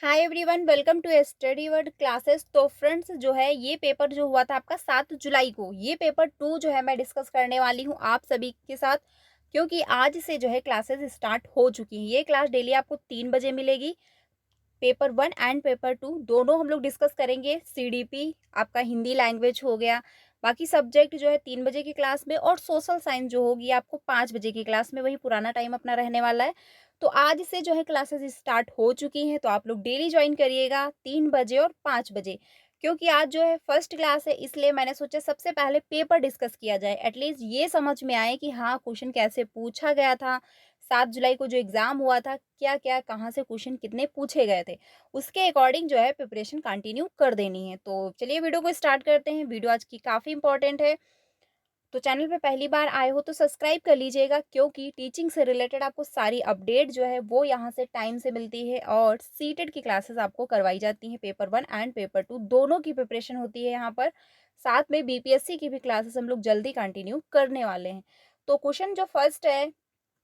Hi everyone, welcome to study word classes. तो friends, जो है ये पेपर जो हुआ था आपका 7 जुलाई को, ये पेपर 2 जो है मैं डिस्कस करने वाली हूँ आप सभी के साथ, क्योंकि आज से जो है क्लासेस स्टार्ट हो चुकी हैं। ये क्लास डेली आपको 3 बजे मिलेगी। पेपर 1 एंड पेपर 2 दोनों हम लोग डिस्कस करेंगे। सीडीपी आपका हिंदी लैंग्वेज हो गया, बाकी सब्जेक्ट जो है 3 बजे की क्लास में, और सोशल साइंस जो होगी आपको 5 बजे की क्लास में, वही पुराना टाइम अपना रहने वाला है। तो आज से जो है क्लासेस स्टार्ट हो चुकी हैं, तो आप लोग डेली ज्वाइन करिएगा 3 बजे और 5 बजे। क्योंकि आज जो है फर्स्ट क्लास है, इसलिए मैंने सोचा सबसे पहले पेपर डिस्कस किया जाए, एटलीस्ट ये समझ में आए कि हाँ क्वेश्चन कैसे पूछा गया था। 7 जुलाई को जो एग्जाम हुआ था, क्या क्या कहाँ से क्वेश्चन कितने पूछे गए थे, उसके अकॉर्डिंग जो है प्रिपरेशन कंटिन्यू कर देनी है। तो चलिए वीडियो को स्टार्ट करते हैं। वीडियो आज की काफ़ी इंपॉर्टेंट है, तो चैनल पे पहली बार आए हो तो सब्सक्राइब कर लीजिएगा, क्योंकि टीचिंग से रिलेटेड आपको सारी अपडेट जो है वो यहाँ से टाइम से मिलती है, और सीटेड की क्लासेस आपको करवाई जाती हैं। पेपर 1 एंड पेपर 2 दोनों की प्रिपरेशन होती है यहाँ पर। साथ में बीपीएससी की भी क्लासेस हम लोग जल्दी कंटिन्यू करने वाले हैं। तो क्वेश्चन जो फर्स्ट है,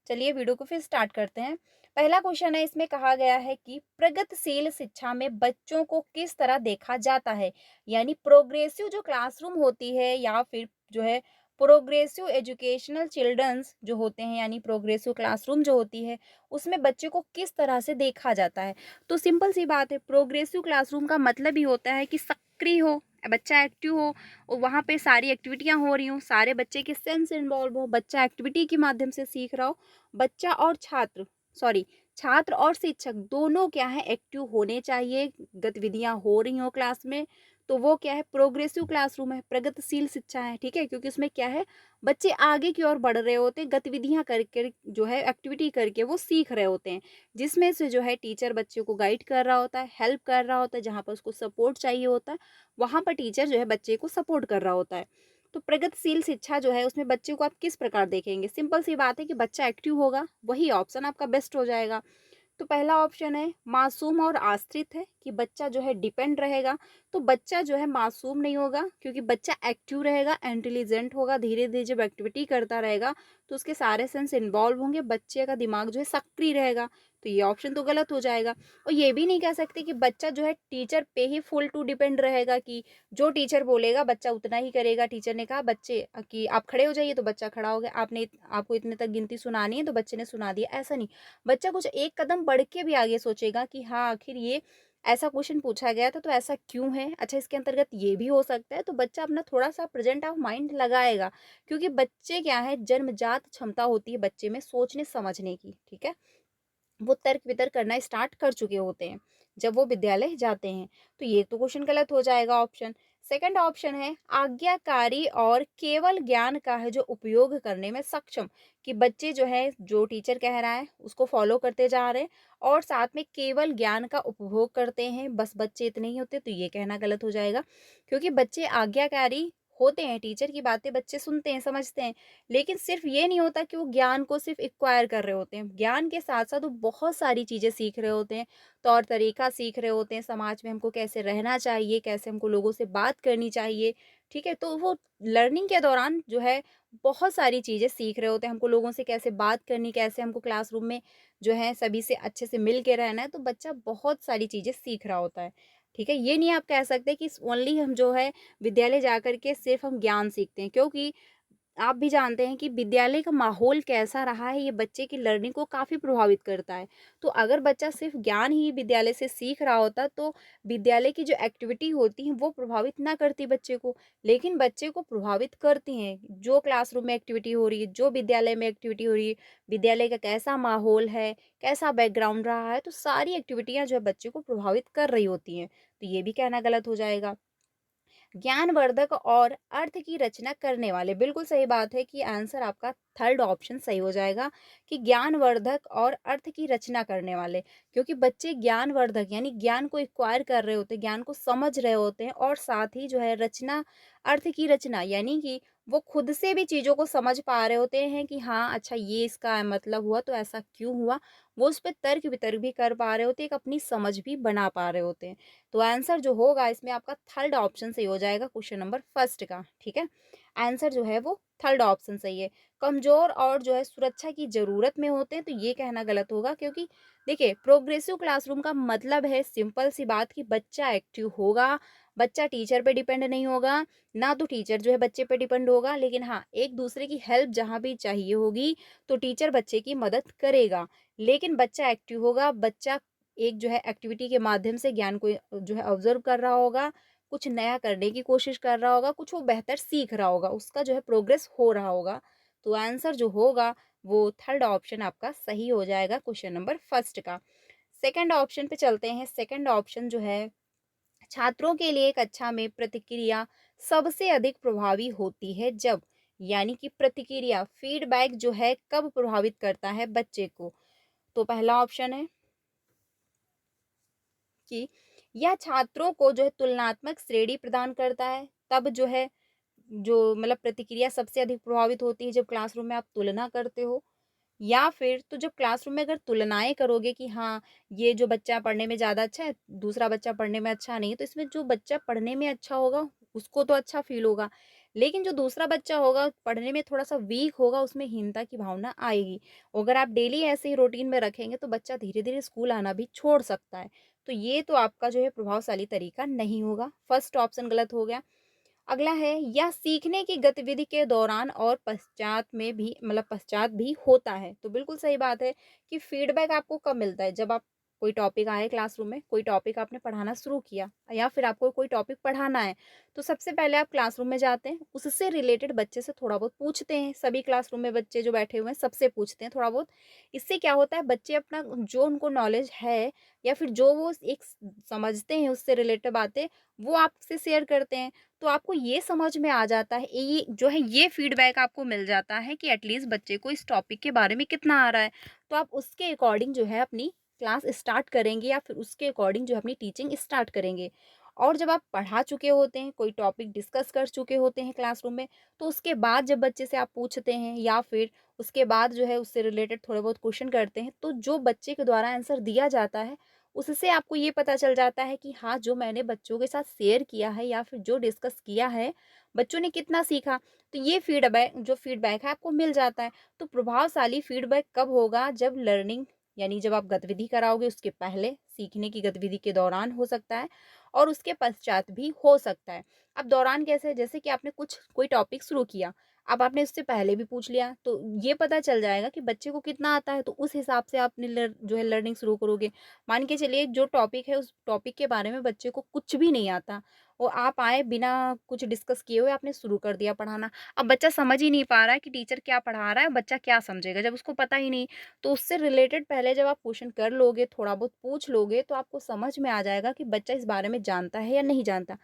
चलिए वीडियो को फिर स्टार्ट करते हैं। पहला क्वेश्चन है, इसमें कहा गया है कि प्रगतिशील शिक्षा में बच्चों को किस तरह देखा जाता है। यानी प्रोग्रेसिव जो क्लासरूम होती है, या फिर जो है प्रोग्रेसिव एजुकेशनल चिल्ड्रंस जो होते हैं, यानी प्रोग्रेसिव क्लासरूम जो होती है, उसमें बच्चे को किस तरह से देखा जाता है। तो सिंपल सी बात है, प्रोग्रेसिव क्लासरूम का मतलब ही होता है कि सक्रिय हो, बच्चा एक्टिव हो, और वहाँ पे सारी एक्टिविटियाँ हो रही हों, सारे बच्चे के सेंस इन्वॉल्व हो, बच्चा एक्टिविटी के माध्यम से सीख रहा हो। बच्चा और छात्र, सॉरी, छात्र और शिक्षक दोनों क्या है, एक्टिव होने चाहिए, गतिविधियां हो रही हो क्लास में। तो वो क्या है, प्रोग्रेसिव क्लासरूम है, प्रगतिशील शिक्षा है। ठीक है, क्योंकि उसमें क्या है, बच्चे आगे की ओर बढ़ रहे होते हैं, गतिविधियां करके जो है एक्टिविटी करके वो सीख रहे होते हैं, जिसमें से जो है टीचर बच्चे को गाइड कर रहा होता है, हेल्प कर रहा होता है, जहाँ पर उसको सपोर्ट चाहिए होता है वहाँ पर टीचर जो है बच्चे को सपोर्ट कर रहा होता है। तो प्रगतिशील शिक्षा जो है उसमें बच्चे को आप किस प्रकार देखेंगे, सिंपल सी बात है कि बच्चा एक्टिव होगा, वही ऑप्शन आपका बेस्ट हो जाएगा। तो पहला ऑप्शन है मासूम और आश्रित है, कि बच्चा जो है डिपेंड रहेगा। तो बच्चा जो है मासूम नहीं होगा, क्योंकि बच्चा एक्टिव रहेगा, इंटेलिजेंट होगा, धीरे धीरे जब एक्टिविटी करता रहेगा तो उसके सारे सेंस इन्वॉल्व होंगे, बच्चे का दिमाग जो है सक्रिय रहेगा। तो ये ऑप्शन तो गलत हो जाएगा। और ये भी नहीं कह सकते कि बच्चा जो है टीचर पे ही फुल टू डिपेंड रहेगा, कि जो टीचर बोलेगा बच्चा उतना ही करेगा। टीचर ने कहा बच्चे कि आप खड़े हो जाइए तो बच्चा खड़ा हो गया, आपको इतने तक गिनती सुनानी है तो बच्चे ने सुना दिया, ऐसा नहीं। बच्चा कुछ एक कदम बढ़ के भी आगे सोचेगा कि हाँ आखिर ये ऐसा क्वेश्चन पूछा गया था तो ऐसा क्यों है, अच्छा इसके अंतर्गत ये भी हो सकता है। तो बच्चा अपना थोड़ा सा प्रेजेंट ऑफ माइंड लगाएगा, क्योंकि बच्चे क्या है, जन्मजात क्षमता होती है बच्चे में सोचने समझने की। ठीक है, वो तर्क वितर्क करना स्टार्ट कर चुके होते हैं जब वो विद्यालय जाते हैं। तो ये तो क्वेश्चन गलत हो जाएगा ऑप्शन। सेकंड ऑप्शन है आज्ञाकारी और केवल ज्ञान का है जो उपयोग करने में सक्षम, कि बच्चे जो है जो टीचर कह रहा है उसको फॉलो करते जा रहे हैं, और साथ में केवल ज्ञान का उपभोग करते हैं, बस बच्चे इतने ही होते। तो ये कहना गलत हो जाएगा, क्योंकि बच्चे आज्ञाकारी होते हैं, टीचर की बातें बच्चे सुनते हैं, समझते हैं, लेकिन सिर्फ ये नहीं होता कि वो ज्ञान को सिर्फ एक्वायर कर रहे होते हैं, ज्ञान के साथ साथ वो बहुत सारी चीज़ें सीख रहे होते हैं, तौर तरीका सीख रहे होते हैं, समाज में हमको कैसे रहना चाहिए, कैसे हमको लोगों से बात करनी चाहिए। ठीक है, तो वो लर्निंग के दौरान जो है बहुत सारी चीज़ें सीख रहे होते हैं, हमको लोगों से कैसे बात करनी, कैसे हमको क्लासरूम में जो है सभी से अच्छे से मिल के रहना है। तो बच्चा बहुत सारी चीज़ें सीख रहा होता है। ठीक है, ये नहीं आप कह सकते कि ओनली हम जो है विद्यालय जाकर के सिर्फ हम ज्ञान सीखते हैं, क्योंकि आप भी जानते हैं कि विद्यालय का माहौल कैसा रहा है, ये बच्चे की लर्निंग को काफ़ी प्रभावित करता है। तो अगर बच्चा सिर्फ ज्ञान ही विद्यालय से सीख रहा होता तो विद्यालय की जो एक्टिविटी होती हैं वो प्रभावित ना करती बच्चे को, लेकिन बच्चे को प्रभावित करती हैं। जो क्लासरूम में एक्टिविटी हो रही है, जो विद्यालय में एक्टिविटी हो रही है, विद्यालय का कैसा माहौल है, कैसा बैकग्राउंड रहा है, तो सारी एक्टिविटियाँ जो है बच्चे को प्रभावित कर रही होती हैं। तो ये भी कहना गलत हो जाएगा। ज्ञानवर्धक और अर्थ की रचना करने वाले, बिल्कुल सही बात है कि आंसर आपका थर्ड ऑप्शन सही हो जाएगा, कि ज्ञानवर्धक और अर्थ की रचना करने वाले। क्योंकि बच्चे ज्ञानवर्धक यानी ज्ञान को एक्वायर कर रहे होते हैं, ज्ञान को समझ रहे होते हैं, और साथ ही जो है रचना, अर्थ की रचना यानी कि वो खुद से भी चीज़ों को समझ पा रहे होते हैं कि हाँ, अच्छा ये इसका मतलब हुआ तो ऐसा क्यों हुआ? वो उस पे तर्क-वितर्क भी कर पा रहे होते हैं, एक अपनी समझ भी बना पा रहे होते हैं। तो आंसर जो होगा इसमें आपका थर्ड ऑप्शन सही हो जाएगा क्वेश्चन नंबर फर्स्ट का, ठीक है? आंसर जो है वो थर्ड ऑप्शन सही है। कमज़ोर और जो है सुरक्षा की ज़रूरत में होते हैं तो ये कहना गलत होगा, क्योंकि देखिए प्रोग्रेसिव क्लासरूम का मतलब है सिंपल सी बात कि बच्चा एक्टिव होगा, बच्चा टीचर पे डिपेंड नहीं होगा, ना तो टीचर जो है बच्चे पे डिपेंड होगा, लेकिन हाँ, एक-दूसरे की हेल्प जहाँ भी चाहिए होगी, तो टीचर बच्चे की मदद करेगा। लेकिन बच्चा एक्टिव होगा, बच्चा एक जो है एक्टिविटी के माध्यम से ज्ञान को जो है ऑब्ज़र्व कर रहा होगा, कुछ नया करने की कोशिश कर रहा होगा, कुछ वो बेहतर सीख रहा होगा, उसका जो है प्रोग्रेस हो रहा होगा। तो आंसर जो होगा वो थर्ड ऑप्शन आपका सही हो जाएगा क्वेश्चन नंबर फर्स्ट का। सेकंड ऑप्शन पे चलते हैं। सेकंड ऑप्शन जो है, छात्रों के लिए कक्षा में प्रतिक्रिया सबसे अधिक प्रभावी होती है जब, यानी कि प्रतिक्रिया फीडबैक जो है कब प्रभावित करता है बच्चे को। तो पहला ऑप्शन है कि यह छात्रों को जो है तुलनात्मक श्रेणी प्रदान करता है, तब जो है जो मतलब प्रतिक्रिया सबसे अधिक प्रभावित होती है जब क्लासरूम में आप तुलना करते हो। या फिर तो जब क्लासरूम में अगर तुलनाएँ करोगे कि हाँ, ये जो बच्चा पढ़ने में ज़्यादा अच्छा है, दूसरा बच्चा पढ़ने में अच्छा नहीं है, तो इसमें जो बच्चा पढ़ने में अच्छा होगा, उसको तो अच्छा फ़ील होगा। लेकिन जो दूसरा बच्चा होगा, पढ़ने में थोड़ा-सा वीक होगा, उसमें हीनता की भावना आएगी। अगर आप डेली ऐसे ही रूटीन में रखेंगे, तो बच्चा धीरे-धीरे स्कूल आना भी छोड़ सकता है। तो ये तो आपका जो है प्रभावशाली तरीका नहीं होगा। फर्स्ट ऑप्शन गलत हो गया। अगला है, या सीखने की गतिविधि के दौरान और पश्चात में भी मतलब पश्चात भी होता है। तो बिल्कुल सही बात है कि फीडबैक आपको कब मिलता है, जब आप कोई टॉपिक आए क्लासरूम में, कोई टॉपिक आपने पढ़ाना शुरू किया या फिर आपको कोई टॉपिक पढ़ाना है, तो सबसे पहले आप क्लासरूम में जाते हैं, उससे रिलेटेड बच्चे से थोड़ा बहुत पूछते हैं। सभी क्लासरूम में बच्चे जो बैठे हुए हैं सबसे पूछते हैं थोड़ा बहुत। इससे क्या होता है, बच्चे अपना जो उनको नॉलेज है या फिर जो वो एक समझते हैं उससे रिलेटेड बातें, वो आपसे शेयर करते हैं। तो आपको ये समझ में आ जाता है, ये जो है ये फीडबैक आपको मिल जाता है कि एटलीस्ट बच्चे को इस टॉपिक के बारे में कितना आ रहा है। तो आप उसके अकॉर्डिंग जो है अपनी क्लास स्टार्ट करेंगे या फिर उसके अकॉर्डिंग जो है अपनी टीचिंग स्टार्ट करेंगे। और जब आप पढ़ा चुके होते हैं, कोई टॉपिक डिस्कस कर चुके होते हैं क्लासरूम में, तो उसके बाद जब बच्चे से आप पूछते हैं या फिर उसके बाद जो है उससे रिलेटेड थोड़े बहुत क्वेश्चन करते हैं, तो जो बच्चे के द्वारा आंसर दिया जाता है, उससे आपको ये पता चल जाता है कि हाँ, जो मैंने बच्चों के साथ शेयर किया है या फिर जो डिस्कस किया है, बच्चों ने कितना सीखा। तो ये फीडबैक है आपको मिल जाता है। तो प्रभावशाली फीडबैक कब होगा, जब लर्निंग यानी जब आप गतिविधि कराओगे उसके पहले, सीखने की गतिविधि के दौरान हो सकता है और उसके पश्चात भी हो सकता है। अब दौरान कैसे, जैसे कि आपने कोई टॉपिक शुरू किया, अब आपने उससे पहले भी पूछ लिया, तो ये पता चल जाएगा कि बच्चे को कितना आता है, तो उस हिसाब से आपने जो है लर्निंग शुरू करोगे। मान के चलिए जो टॉपिक है उस टॉपिक के बारे में बच्चे को कुछ भी नहीं आता और आप आए बिना कुछ डिस्कस किए हुए आपने शुरू कर दिया पढ़ाना। अब बच्चा समझ ही नहीं पा रहा है कि टीचर क्या पढ़ा रहा है, बच्चा क्या समझेगा जब उसको पता ही नहीं। तो उससे रिलेटेड पहले जब आप क्वेश्चन कर लोगे, थोड़ा बहुत पूछ लोगे, तो आपको समझ में आ जाएगा कि बच्चा इस बारे में जानता है या नहीं जानता।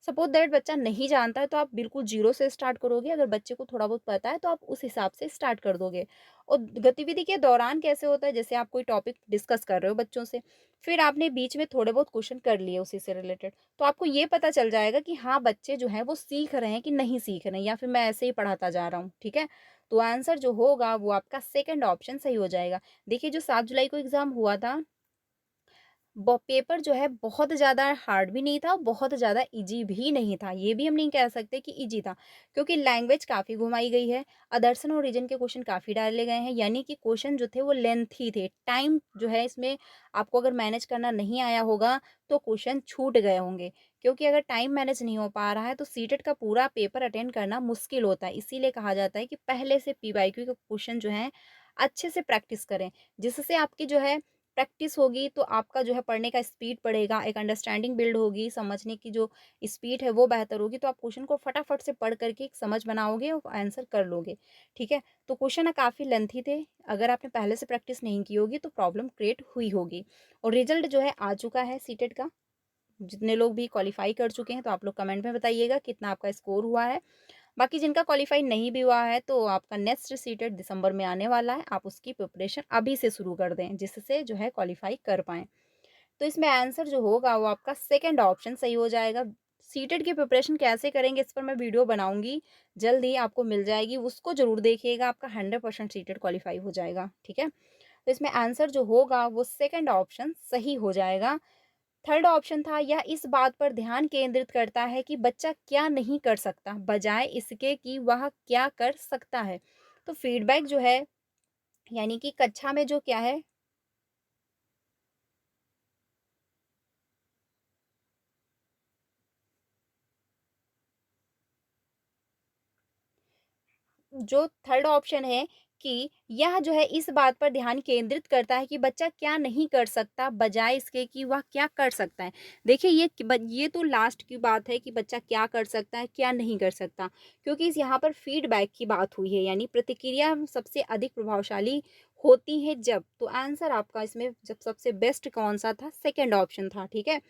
सपोज़ दैट बच्चा नहीं जानता है तो आप बिल्कुल ज़ीरो से स्टार्ट करोगे, अगर बच्चे को थोड़ा बहुत पता है तो आप उस हिसाब से स्टार्ट कर दोगे। और गतिविधि के दौरान कैसे होता है, जैसे आप कोई टॉपिक डिस्कस कर रहे हो बच्चों से, फिर आपने बीच में थोड़े बहुत क्वेश्चन कर लिए उसी से रिलेटेड, तो आपको ये पता चल जाएगा कि हाँ, बच्चे जो हैं वो सीख रहे हैं कि नहीं सीख रहे हैं या फिर मैं ऐसे ही पढ़ाता जा रहा हूँ, ठीक है? तो आंसर जो होगा वो आपका सेकंड ऑप्शन सही हो जाएगा। देखिए जो 7 जुलाई को एग्ज़ाम हुआ था, पेपर जो है बहुत ज़्यादा हार्ड भी नहीं था, बहुत ज़्यादा इजी भी नहीं था। ये भी हम नहीं कह सकते कि इजी था, क्योंकि लैंग्वेज काफ़ी घुमाई गई है। दर्शन और रीजन के क्वेश्चन काफ़ी डाले गए हैं, यानी कि क्वेश्चन जो थे वो लेंथी थे। टाइम जो है इसमें आपको अगर मैनेज करना नहीं आया होगा, तो क्वेश्चन छूट गए होंगे। क्योंकि अगर टाइम मैनेज नहीं हो पा रहा है, तो सीटेट का पूरा पेपर अटेंड करना मुश्किल होता है। इसीलिए कहा जाता है कि पहले से पीवाईक्यू के क्वेश्चन जो हैं, अच्छे से प्रैक्टिस करें, जिससे आपकी जो है प्रैक्टिस होगी, तो आपका जो है पढ़ने का स्पीड बढ़ेगा, एक अंडरस्टैंडिंग बिल्ड होगी, समझने की जो स्पीड है वो बेहतर होगी, तो आप क्वेश्चन को फटाफट से पढ़ करके एक समझ बनाओगे और आंसर कर लोगे, ठीक है? तो क्वेश्चन काफ़ी लेंथी थे, अगर आपने पहले से प्रैक्टिस नहीं की होगी तो प्रॉब्लम क्रिएट हुई होगी। और रिजल्ट जो है आ चुका है सीटेट का, जितने लोग भी क्वालीफाई कर चुके हैं तो आप लोग कमेंट में बताइएगा कितना आपका स्कोर हुआ है। बाकी जिनका क्वालीफाई नहीं भी हुआ है तो आपका नेक्स्ट सीटेट दिसंबर में आने वाला है, आप उसकी प्रिपरेशन अभी से शुरू कर दें, जिससे जो है क्वालीफाई कर पाएँ। तो इसमें आंसर जो होगा वो आपका सेकंड ऑप्शन सही हो जाएगा। सीटेट की प्रिपरेशन कैसे करेंगे इस पर मैं वीडियो बनाऊँगी, जल्द ही आपको मिल जाएगी, उसको ज़रूर देखिएगा, आपका 100% सीटेट क्वालीफाई हो जाएगा, ठीक है? तो इसमें आंसर जो होगा वो सेकंड ऑप्शन सही हो जाएगा। थर्ड ऑप्शन था, यह इस बात पर ध्यान केंद्रित करता है कि बच्चा क्या नहीं कर सकता, बजाय इसके कि वह क्या कर सकता है। तो फीडबैक जो है यानी कि कक्षा में जो क्या है, जो थर्ड ऑप्शन है कि यह जो है इस बात पर ध्यान केंद्रित करता है कि बच्चा क्या नहीं कर सकता, बजाय इसके कि वह क्या कर सकता है। देखिए ये तो लास्ट की बात है कि बच्चा क्या कर सकता है, क्या नहीं कर सकता, क्योंकि इस यहाँ पर फीडबैक की बात हुई है, यानी प्रतिक्रिया सबसे अधिक प्रभावशाली होती है जब। तो आंसर आपका इसमें जब सबसे बेस्ट कौन-सा था? सेकंड ऑप्शन था, ठीक है?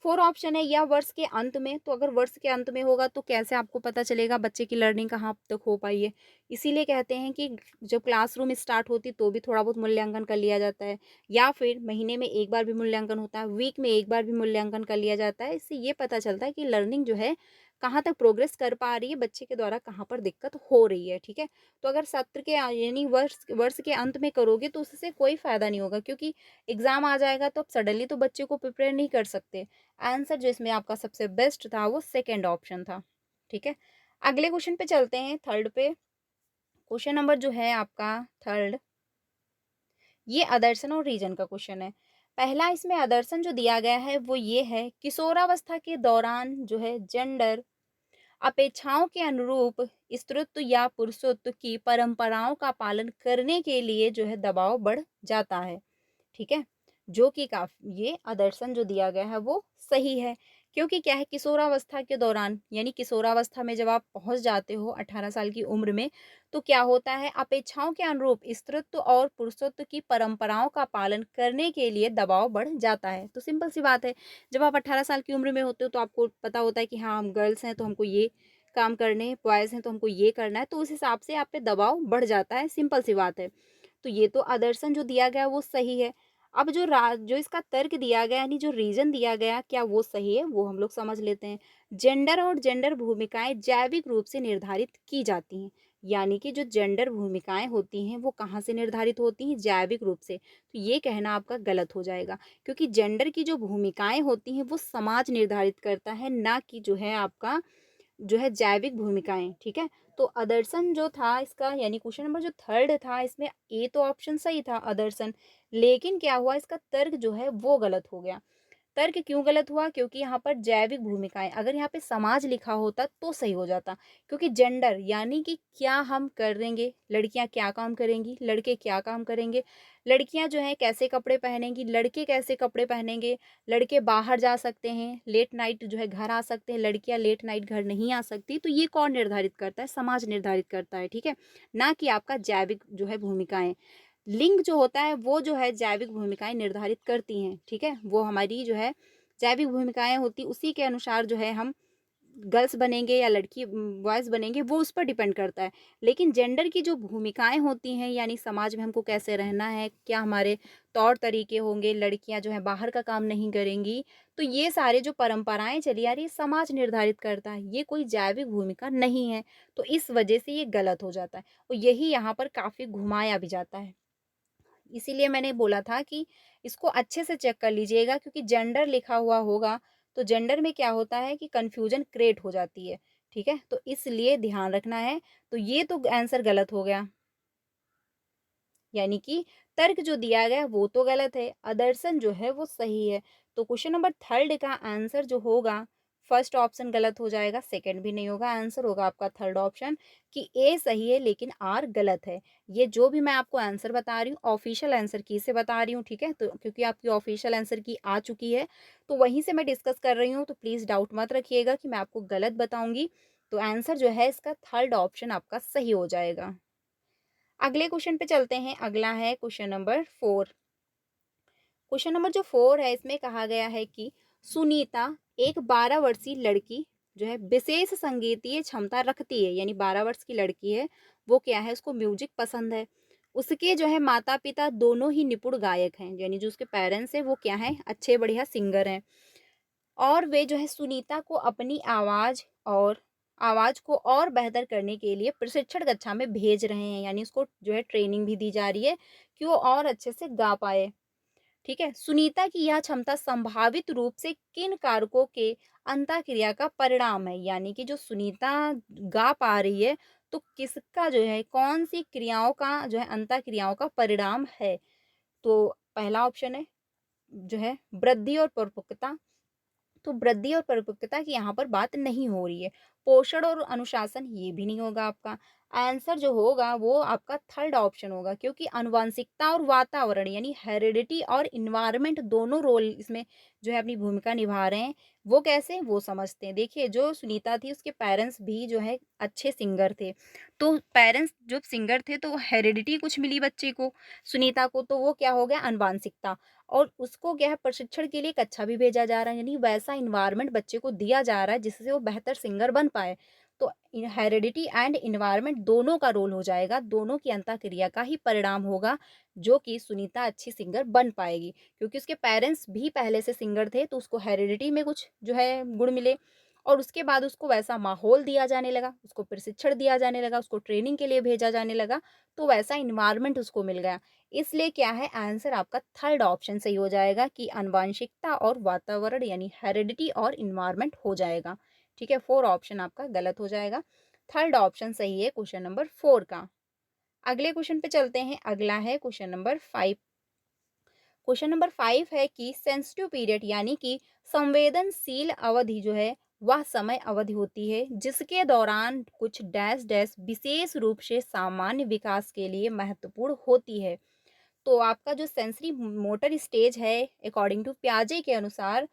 4 ऑप्शन है, या वर्ष के अंत में, तो अगर वर्ष के अंत में होगा तो कैसे आपको पता चलेगा बच्चे की लर्निंग कहाँ तक हो पाई है। इसीलिए कहते हैं कि जब क्लासरूम स्टार्ट होती तो भी थोड़ा बहुत मूल्यांकन कर लिया जाता है, या फिर महीने में एक बार भी मूल्यांकन होता है, वीक में एक बार भी मूल्यांकन कर लिया जाता है। इससे ये पता चलता है कि लर्निंग जो है कहाँ तक प्रोग्रेस कर पा रही है, बच्चे के द्वारा कहाँ पर दिक्कत हो रही है, ठीक है? तो अगर सत्र के यानी वर्ष वर्ष के अंत में करोगे तो उससे कोई फ़ायदा नहीं होगा, क्योंकि एग्ज़ाम आ जाएगा तो अब सडनली तो बच्चे को प्रिपेयर नहीं कर सकते। आंसर जो इसमें आपका सबसे बेस्ट था वो सेकंड ऑप्शन था, ठीक है? अगले क्वेश्चन पे चलते हैं, थर्ड पे। क्वेश्चन नंबर जो है आपका थर्ड, ये आदर्शन और रीजन का क्वेश्चन है। पहला इसमें आदर्शन जो दिया गया है वो ये है, किशोरावस्था के दौरान जो है जेंडर अपेक्षाओं के अनुरूप स्त्रीत्व या पुरुषत्व की परंपराओं का पालन करने के लिए जो है दबाव बढ़ जाता है, ठीक है? जो कि ये आदर्शन जो दिया गया है वो सही है, क्योंकि क्या है, किशोरावस्था के दौरान यानी किशोरावस्था में जब आप पहुंच जाते हो 18 साल की उम्र में, तो क्या होता है, अपेक्षाओं के अनुरूप स्त्रीत्व और पुरुषत्व की परंपराओं का पालन करने के लिए दबाव बढ़ जाता है। तो सिंपल सी बात है, जब आप 18 साल की उम्र में होते हो तो आपको पता होता है कि हाँ, हम गर्ल्स हैं तो हमको ये काम करने हैं, बॉयज़ हैं तो हमको ये करना है, तो उस हिसाब से आप पे दबाव बढ़ जाता है, सिंपल सी बात है। तो ये तो आदर्शन जो दिया गया वो सही है। अब जो इसका तर्क दिया गया यानी जो रीज़न दिया गया, क्या वो सही है? वो हम लोग समझ लेते हैं। जेंडर और जेंडर भूमिकाएँ जैविक रूप से निर्धारित की जाती हैं। यानी कि जो जेंडर भूमिकाएँ होती हैं वो कहाँ से निर्धारित होती हैं? जैविक रूप से। तो ये कहना आपका गलत हो जाएगा, क्योंकि जेंडर की जो भूमिकाएँ होती हैं वो समाज निर्धारित करता है, ना कि जो है आपका जो है जैविक भूमिकाएँ, ठीक है? तो अदर्शन जो था इसका यानी क्वेश्चन नंबर जो थर्ड था इसमें ए तो ऑप्शन सही था अदर्शन, लेकिन क्या हुआ, इसका तर्क जो है वो गलत हो गया। तर्क क्यों गलत हुआ? क्योंकि यहाँ पर जैविक भूमिकाएँ, अगर यहाँ पे समाज लिखा होता तो सही हो जाता, क्योंकि जेंडर यानी कि क्या हम करेंगे, लड़कियाँ क्या काम करेंगी, लड़के क्या काम करेंगे, लड़कियाँ जो हैं कैसे कपड़े पहनेंगी, लड़के कैसे कपड़े पहनेंगे, लड़के बाहर जा सकते हैं, लेट नाइट जो है घर आ सकते हैं, लड़कियाँ लेट नाइट घर नहीं आ सकती, तो ये कौन निर्धारित करता है? समाज निर्धारित करता है, ठीक है? ना कि आपका जैविक जो है भूमिकाएँ। लिंग जो होता है वो जो है जैविक भूमिकाएँ निर्धारित करती हैं, ठीक है? वो हमारी जो है जैविक भूमिकाएँ होती, उसी के अनुसार जो है हम गर्ल्स बनेंगे या लड़की बॉयज़ बनेंगे, वो उस पर डिपेंड करता है। लेकिन जेंडर की जो भूमिकाएँ होती हैं यानी समाज में हमको कैसे रहना है, क्या हमारे तौर तरीके होंगे, लड़कियाँ जो हैं बाहर का काम नहीं करेंगी, तो ये सारे जो परंपराएँ चली आ रही है समाज निर्धारित करता है, ये कोई जैविक भूमिका नहीं है। तो इस वजह से ये गलत हो जाता है और यही यहाँ पर काफ़ी घुमाया भी जाता है। इसीलिए मैंने बोला था कि इसको अच्छे से चेक कर लीजिएगा, क्योंकि जेंडर लिखा हुआ होगा तो जेंडर में क्या होता है कि कन्फ्यूजन क्रिएट हो जाती है, ठीक है? तो इसलिए ध्यान रखना है। तो ये तो आंसर गलत हो गया, यानी कि तर्क जो दिया गया वो तो गलत है, अदर्शन जो है वो सही है। तो क्वेश्चन नंबर थर्ड का आंसर जो होगा, फर्स्ट ऑप्शन गलत हो जाएगा, सेकंड भी नहीं होगा, आंसर होगा आपका थर्ड ऑप्शन कि ए सही है लेकिन आर गलत है। ये जो भी मैं आपको आंसर बता रही हूँ ऑफिशियल आंसर की से बता रही हूँ, ठीक है? तो क्योंकि आपकी ऑफिशियल आंसर की आ चुकी है तो वहीं से मैं डिस्कस कर रही हूँ, तो प्लीज़ डाउट मत रखिएगा कि मैं आपको गलत बताऊंगी। तो आंसर जो है इसका थर्ड ऑप्शन आपका सही हो जाएगा। अगले क्वेश्चन पे चलते हैं, अगला है क्वेश्चन नंबर 4। क्वेश्चन नंबर जो 4 है इसमें कहा गया है कि सुनीता एक 12 वर्षीय लड़की जो है विशेष संगीतीय क्षमता रखती है, यानी 12 वर्ष की लड़की है, वो क्या है, उसको म्यूजिक पसंद है। उसके जो है माता पिता दोनों ही निपुण गायक हैं, यानी जो उसके पेरेंट्स हैं वो क्या है, अच्छे बढ़िया सिंगर हैं। और वे जो है सुनीता को अपनी आवाज़ को और बेहतर करने के लिए प्रशिक्षण कक्षा में भेज रहे हैं, यानी उसको जो है ट्रेनिंग भी दी जा रही है कि वो और अच्छे से गा पाए। ठीक है, सुनीता की यह क्षमता संभावित रूप से किन कारकों के अंतःक्रिया का परिणाम है, यानी कि जो सुनीता गा पा रही है तो किसका जो है कौन सी क्रियाओं का जो है अंतःक्रियाओं का परिणाम है। तो पहला ऑप्शन है जो है वृद्धि और परिपक्वता। तो वृद्धि और परिपक्वता की यहाँ पर बात नहीं हो रही है। पोषण और अनुशासन ये भी नहीं होगा आपका। आंसर जो होगा वो आपका थर्ड ऑप्शन होगा, क्योंकि आनुवंशिकता और वातावरण यानी हेरिडिटी और इन्वायरमेंट दोनों रोल इसमें जो है अपनी भूमिका निभा रहे हैं। वो कैसे, वो समझते हैं। देखिए जो सुनीता थी उसके पेरेंट्स भी जो है अच्छे सिंगर थे, तो पेरेंट्स जब सिंगर थे तो हेरिडिटी कुछ मिली बच्चे को, सुनीता को, तो वो क्या हो गया आनुवंशिकता। और उसको क्या है प्रशिक्षण के लिए एक अच्छा भी भेजा जा रहा है, यानी वैसा इन्वायरमेंट बच्चे को दिया जा रहा है जिससे वो बेहतर सिंगर बन पाए। तो हेरिडिटी एंड इन्वायरमेंट दोनों का रोल हो जाएगा, दोनों की अंतःक्रिया का ही परिणाम होगा जो कि सुनीता अच्छी सिंगर बन पाएगी, क्योंकि उसके पेरेंट्स भी पहले से सिंगर थे तो उसको हेरिडिटी में कुछ जो है गुण मिले, और उसके बाद उसको वैसा माहौल दिया जाने लगा, उसको प्रशिक्षण दिया जाने लगा, उसको ट्रेनिंग के लिए भेजा जाने लगा, तो वैसा इन्वायरमेंट उसको मिल गया। इसलिए क्या है आंसर आपका थर्ड ऑप्शन सही हो जाएगा कि आनुवंशिकता और वातावरण यानी हेरिडिटी और इन्वायरमेंट हो जाएगा। ठीक है, फोर ऑप्शन आपका गलत हो जाएगा, थर्ड ऑप्शन सही है क्वेश्चन नंबर 4 का। अगले क्वेश्चन पे चलते हैं, अगला है क्वेश्चन नंबर 5। क्वेश्चन नंबर 5 है कि सेंसिटिव पीरियड यानी कि संवेदनशील अवधि जो है वह समय अवधि होती है जिसके दौरान कुछ डैश डैश विशेष रूप से सामान्य विकास के लिए महत्वपूर्ण होती है। तो आपका जो सेंसरी मोटर स्टेज है अकॉर्डिंग टू पियाजे के अनुसार,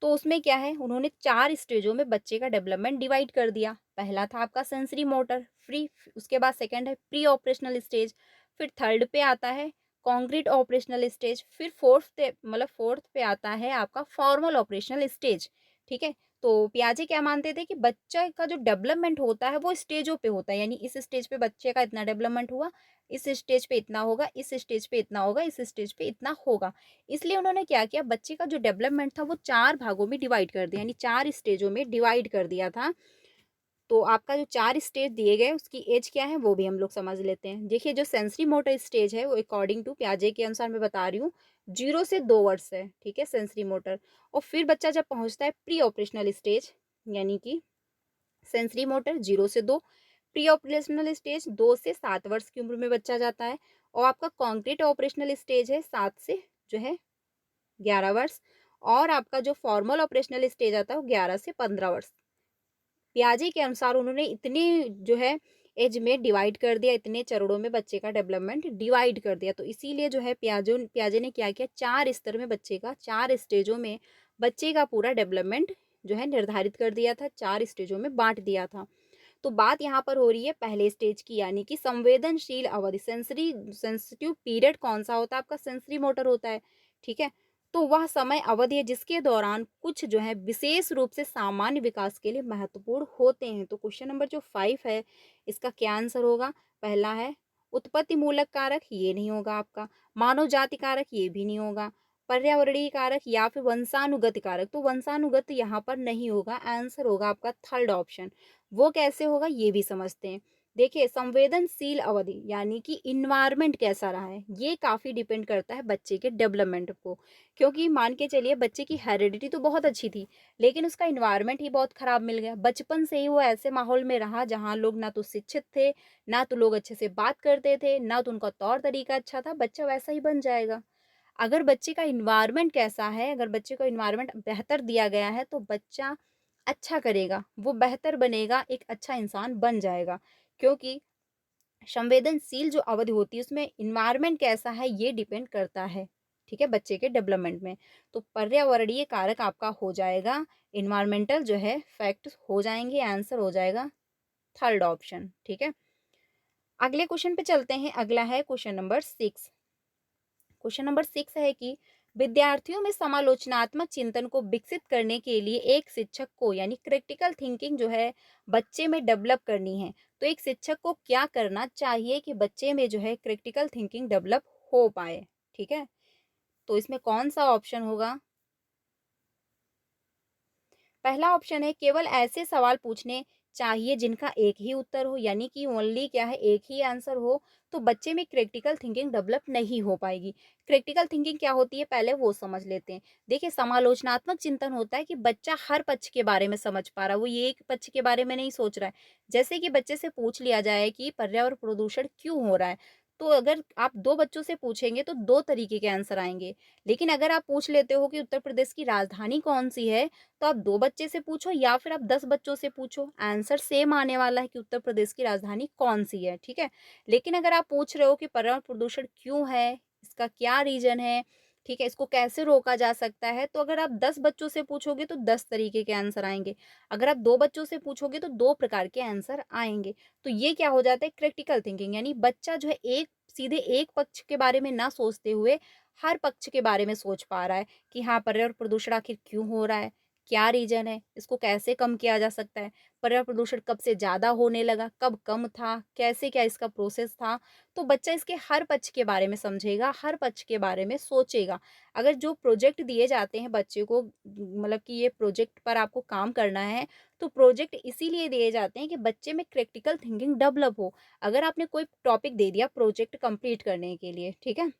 तो उसमें क्या है उन्होंने 4 स्टेजों में बच्चे का डेवलपमेंट डिवाइड कर दिया। पहला था आपका सेंसरी मोटर फ्री, उसके बाद सेकंड है प्री ऑपरेशनल स्टेज, फिर थर्ड पे आता है कॉन्क्रीट ऑपरेशनल स्टेज, फिर फोर्थ पे आता है आपका फॉर्मल ऑपरेशनल स्टेज। ठीक है, तो पियाजे क्या मानते थे कि बच्चे का जो डेवलपमेंट होता है वो स्टेजों पे होता है, यानी इस स्टेज पे बच्चे का इतना डेवलपमेंट हुआ, इस स्टेज पे इतना होगा, इस स्टेज पे इतना होगा, इस स्टेज पे इतना होगा। इसलिए उन्होंने क्या किया, बच्चे का जो डेवलपमेंट था वो 4 भागों में डिवाइड कर दिया, यानी 4 स्टेजों में डिवाइड कर दिया था। तो आपका जो 4 स्टेज दिए गए उसकी एज क्या है वो भी हम लोग समझ लेते हैं। देखिए जो सेंसरी मोटर स्टेज है वो अकॉर्डिंग टू पियाजे के अनुसार मैं बता रही हूँ 0 से 2 वर्ष है। ठीक है, सेंसरी मोटर। और फिर बच्चा जब पहुँचता है प्री ऑपरेशनल स्टेज, यानी कि सेंसरी मोटर 0 से 2, प्री ऑपरेशनल स्टेज 2 से 7 वर्ष की उम्र में बच्चा जाता है, और आपका कॉन्क्रीट ऑपरेशनल स्टेज है 7 से जो है 11 वर्ष, और आपका जो फॉर्मल ऑपरेशनल स्टेज आता है वो 11 से 15 वर्ष। पियाजे के अनुसार उन्होंने इतनी जो है एज में डिवाइड कर दिया, इतने चरणों में बच्चे का डेवलपमेंट डिवाइड कर दिया। तो इसीलिए जो है पियाजे ने क्या किया, 4 स्तर में बच्चे का, 4 स्टेजों में बच्चे का पूरा डेवलपमेंट जो है निर्धारित कर दिया था, 4 स्टेजों में बांट दिया था। तो बात यहाँ पर हो रही है पहले स्टेज की, यानी कि संवेदनशील अवधि, सेंसिटिव पीरियड कौन सा होता है आपका, सेंसरी मोटर होता है। ठीक है, तो वह समय अवधि है जिसके दौरान कुछ जो है विशेष रूप से सामान्य विकास के लिए महत्वपूर्ण होते हैं। तो क्वेश्चन नंबर जो 5 है इसका क्या आंसर होगा, पहला है उत्पत्ति मूलक कारक, ये नहीं होगा आपका, मानव जाति कारक, ये भी नहीं होगा, पर्यावरणीय कारक या फिर वंशानुगत कारक, तो वंशानुगत यहाँ पर नहीं होगा, आंसर होगा आपका थर्ड ऑप्शन। वो कैसे होगा ये भी समझते हैं। देखिए संवेदनशील अवधि यानी कि इन्वायरमेंट कैसा रहा है ये काफ़ी डिपेंड करता है बच्चे के डेवलपमेंट को, क्योंकि मान के चलिए बच्चे की हेरिडिटी तो बहुत अच्छी थी लेकिन उसका इन्वायरमेंट ही बहुत ख़राब मिल गया, बचपन से ही वो ऐसे माहौल में रहा जहाँ लोग ना तो शिक्षित थे, ना तो लोग अच्छे से बात करते थे, ना तो उनका तौर तरीका अच्छा था, बच्चा वैसा ही बन जाएगा। अगर बच्चे का इन्वायरमेंट कैसा है, अगर बच्चे को इन्वायरमेंट बेहतर दिया गया है तो बच्चा अच्छा करेगा, वो बेहतर बनेगा, एक अच्छा इंसान बन जाएगा। क्योंकि संवेदनशील जो अवधि होती है उसमें इन्वायरमेंट कैसा है ये डिपेंड करता है। ठीक है, बच्चे के डेवलपमेंट में। तो पर्यावरणीय कारक आपका हो जाएगा, इन्वायरमेंटल जो है फैक्ट हो जाएंगे, आंसर हो जाएगा थर्ड ऑप्शन। ठीक है, अगले क्वेश्चन पे चलते हैं, अगला है क्वेश्चन नंबर 6। क्वेश्चन नंबर 6 है कि विद्यार्थियों में समालोचनात्मक चिंतन को विकसित करने के लिए एक शिक्षक को यानी क्रिटिकल थिंकिंग जो है बच्चे में डेवलप करनी है, तो एक शिक्षक को क्या करना चाहिए कि बच्चे में जो है क्रिटिकल थिंकिंग डेवलप हो पाए। ठीक है, तो इसमें कौन सा ऑप्शन होगा, पहला ऑप्शन है केवल ऐसे सवाल पूछने चाहिए जिनका एक ही उत्तर हो, यानी कि ओनली क्या है, एक ही आंसर हो, तो बच्चे में क्रिटिकल थिंकिंग डेवलप नहीं हो पाएगी। क्रिटिकल थिंकिंग क्या होती है पहले वो समझ लेते हैं। देखिए, समालोचनात्मक चिंतन होता है कि बच्चा हर पक्ष के बारे में समझ पा रहा है, वो ये एक पक्ष के बारे में नहीं सोच रहा है। जैसे कि बच्चे से पूछ लिया जाए कि पर्यावरण प्रदूषण क्यों हो रहा है, तो अगर आप 2 बच्चों से पूछेंगे तो 2 तरीके के आंसर आएँगे। लेकिन अगर आप पूछ लेते हो कि उत्तर प्रदेश की राजधानी कौन-सी है, तो आप 2 बच्चे से पूछो या फिर आप 10 बच्चों से पूछो, आंसर सेम आने वाला है कि उत्तर प्रदेश की राजधानी कौन-सी है, ठीक है? लेकिन अगर आप पूछ रहे हो कि पर्यावरण प्रदूषण क्यों है, इसका क्या रीज़न है, ठीक है, इसको कैसे रोका जा सकता है, तो अगर आप 10 बच्चों से पूछोगे तो 10 तरीके के आंसर आएँगे। अगर आप 2 बच्चों से पूछोगे तो 2 प्रकार के आंसर आएँगे। तो ये क्या हो जाता है क्रिटिकल थिंकिंग, यानी बच्चा जो है एक सीधे एक पक्ष के बारे में ना सोचते हुए हर पक्ष के बारे में सोच पा रहा है कि हाँ, पर्यावरण प्रदूषण आखिर क्यों हो रहा है? क्या रीज़न है? इसको कैसे कम किया जा सकता है? पर्यावरण प्रदूषण कब से ज़्यादा होने लगा? कब कम था? कैसे क्या इसका प्रोसेस था? तो बच्चा इसके हर पक्ष के बारे में समझेगा, हर पक्ष के बारे में सोचेगा। अगर जो प्रोजेक्ट दिए जाते हैं बच्चे को, मतलब कि ये प्रोजेक्ट पर आपको काम करना है, तो प्रोजेक्ट इसीलिए दिए जाते हैं कि बच्चे में क्रिटिकल थिंकिंग डेवलप हो। अगर आपने कोई टॉपिक दे दिया प्रोजेक्ट कंप्लीट करने के लिए, ठीक है?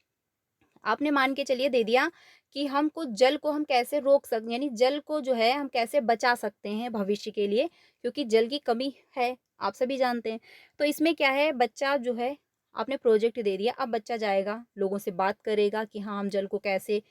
आपने मान के चलिए दे दिया कि हमको जल को हम कैसे रोक सकते, यानी जल को जो है हम कैसे बचा सकते हैं भविष्य के लिए, क्योंकि जल की कमी है, आप सभी जानते हैं। तो इसमें क्या है, बच्चा जो है, आपने प्रोजेक्ट दे दिया, अब बच्चा जाएगा लोगों से बात करेगा कि हाँ, हम जल को कैसे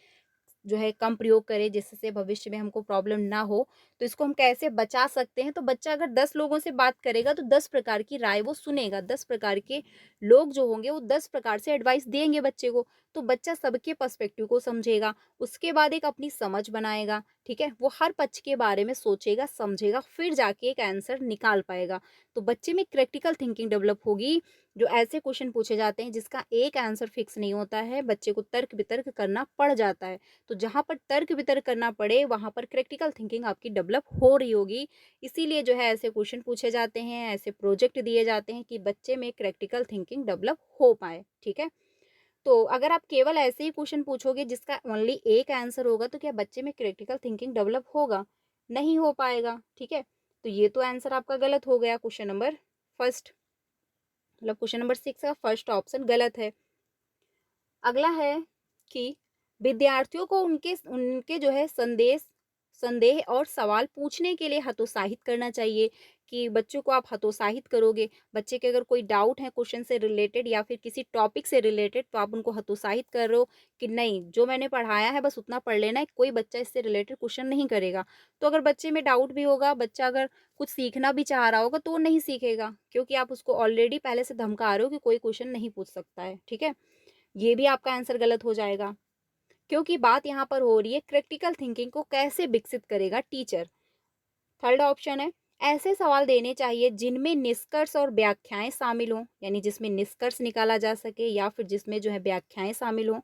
जो है कम प्रयोग करें जिससे भविष्य में हमको प्रॉब्लम ना हो, तो इसको हम कैसे बचा सकते हैं। तो बच्चा अगर 10 लोगों से बात करेगा तो 10 प्रकार की राय वो सुनेगा, 10 प्रकार के लोग जो होंगे वो 10 प्रकार से एडवाइस देंगे बच्चे को, तो बच्चा सबके पर्सपेक्टिव को समझेगा, उसके बाद एक अपनी समझ बनाएगा, ठीक है? वो हर पक्ष के बारे में सोचेगा, समझेगा, फिर जाके एक आंसर निकाल पाएगा। तो बच्चे में क्रिटिकल थिंकिंग डेवलप होगी। जो ऐसे क्वेश्चन पूछे जाते हैं जिसका एक आंसर फिक्स नहीं होता है, बच्चे को तर्क वितर्क करना पड़ जाता है। तो जहाँ पर तर्क वितर्क करना पड़े वहाँ पर क्रिटिकल थिंकिंग आपकी डेवलप हो रही होगी। इसीलिए जो है ऐसे क्वेश्चन पूछे जाते हैं, ऐसे प्रोजेक्ट दिए जाते हैं कि बच्चे में क्रिटिकल थिंकिंग डेवलप हो पाए, ठीक है? तो अगर आप केवल ऐसे ही क्वेश्चन पूछोगे जिसका ओनली एक आंसर होगा तो क्या बच्चे में क्रिटिकल थिंकिंग डेवलप होगा? नहीं हो पाएगा, ठीक है? तो ये तो आंसर आपका गलत हो गया, क्वेश्चन नंबर फर्स्ट, मतलब क्वेश्चन नंबर 6 का फर्स्ट ऑप्शन गलत है। अगला है कि विद्यार्थियों को उनके उनके जो है संदेह और सवाल पूछने के लिए हतोत्साहित करना चाहिए, कि बच्चों को आप हतोत्साहित करोगे, बच्चे के अगर कोई डाउट है क्वेश्चन से रिलेटेड या फिर किसी टॉपिक से रिलेटेड, तो आप उनको हतोत्साहित कर रहे हो कि नहीं, जो मैंने पढ़ाया है बस उतना पढ़ लेना है, कोई बच्चा इससे रिलेटेड क्वेश्चन नहीं करेगा। तो अगर बच्चे में डाउट भी होगा, बच्चा अगर कुछ सीखना भी चाह रहा होगा तो वो नहीं सीखेगा, क्योंकि आप उसको ऑलरेडी पहले से धमका रहे हो कि कोई क्वेश्चन नहीं पूछ सकता है, ठीक है? ये भी आपका आंसर गलत हो जाएगा, क्योंकि बात यहाँ पर हो रही है क्रिटिकल थिंकिंग को कैसे विकसित करेगा टीचर। थर्ड ऑप्शन है ऐसे सवाल देने चाहिए जिनमें निष्कर्ष और व्याख्याएं शामिल हों, यानी जिसमें निष्कर्ष निकाला जा सके या फिर जिसमें जो है व्याख्याएं शामिल हों,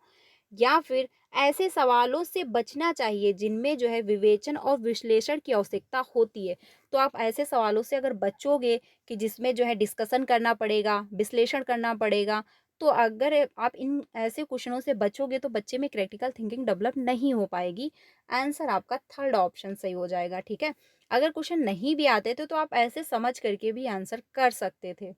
या फिर ऐसे सवालों से बचना चाहिए जिनमें जो है विवेचन और विश्लेषण की आवश्यकता होती है। तो आप ऐसे सवालों से अगर बचोगे कि जिसमें जो है डिस्कशन करना पड़ेगा, विश्लेषण करना पड़ेगा, तो अगर आप इन ऐसे क्वेश्चनों से बचोगे तो बच्चे में क्रिटिकल थिंकिंग डेवलप नहीं हो पाएगी। आंसर आपका थर्ड ऑप्शन सही हो जाएगा, ठीक है? अगर क्वेश्चन नहीं भी आते थे तो आप ऐसे समझ करके भी आंसर कर सकते थे।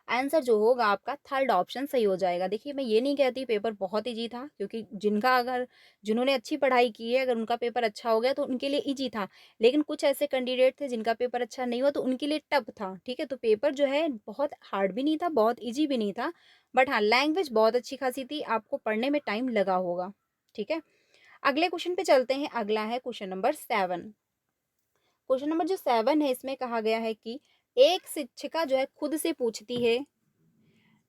आंसर जो होगा आपका थर्ड ऑप्शन सही हो जाएगा। देखिए, मैं ये नहीं कहती पेपर बहुत ईज़ी था, क्योंकि जिन्होंने अच्छी पढ़ाई की है अगर उनका पेपर अच्छा हो गया तो उनके लिए ईज़ी था। लेकिन कुछ ऐसे कैंडिडेट थे जिनका पेपर अच्छा नहीं हुआ तो उनके लिए टफ था, ठीक है? तो पेपर जो है बहुत हार्ड भी नहीं था, बहुत ईज़ी भी नहीं था। बट हाँ, लैंग्वेज बहुत अच्छी खासी थी, आपको पढ़ने में टाइम लगा होगा, ठीक है? अगले क्वेश्चन पे चलते हैं, अगला है क्वेश्चन नंबर 7। क्वेश्चन नंबर जो 7 है इसमें कहा गया है कि एक शिक्षिका जो है खुद से पूछती है,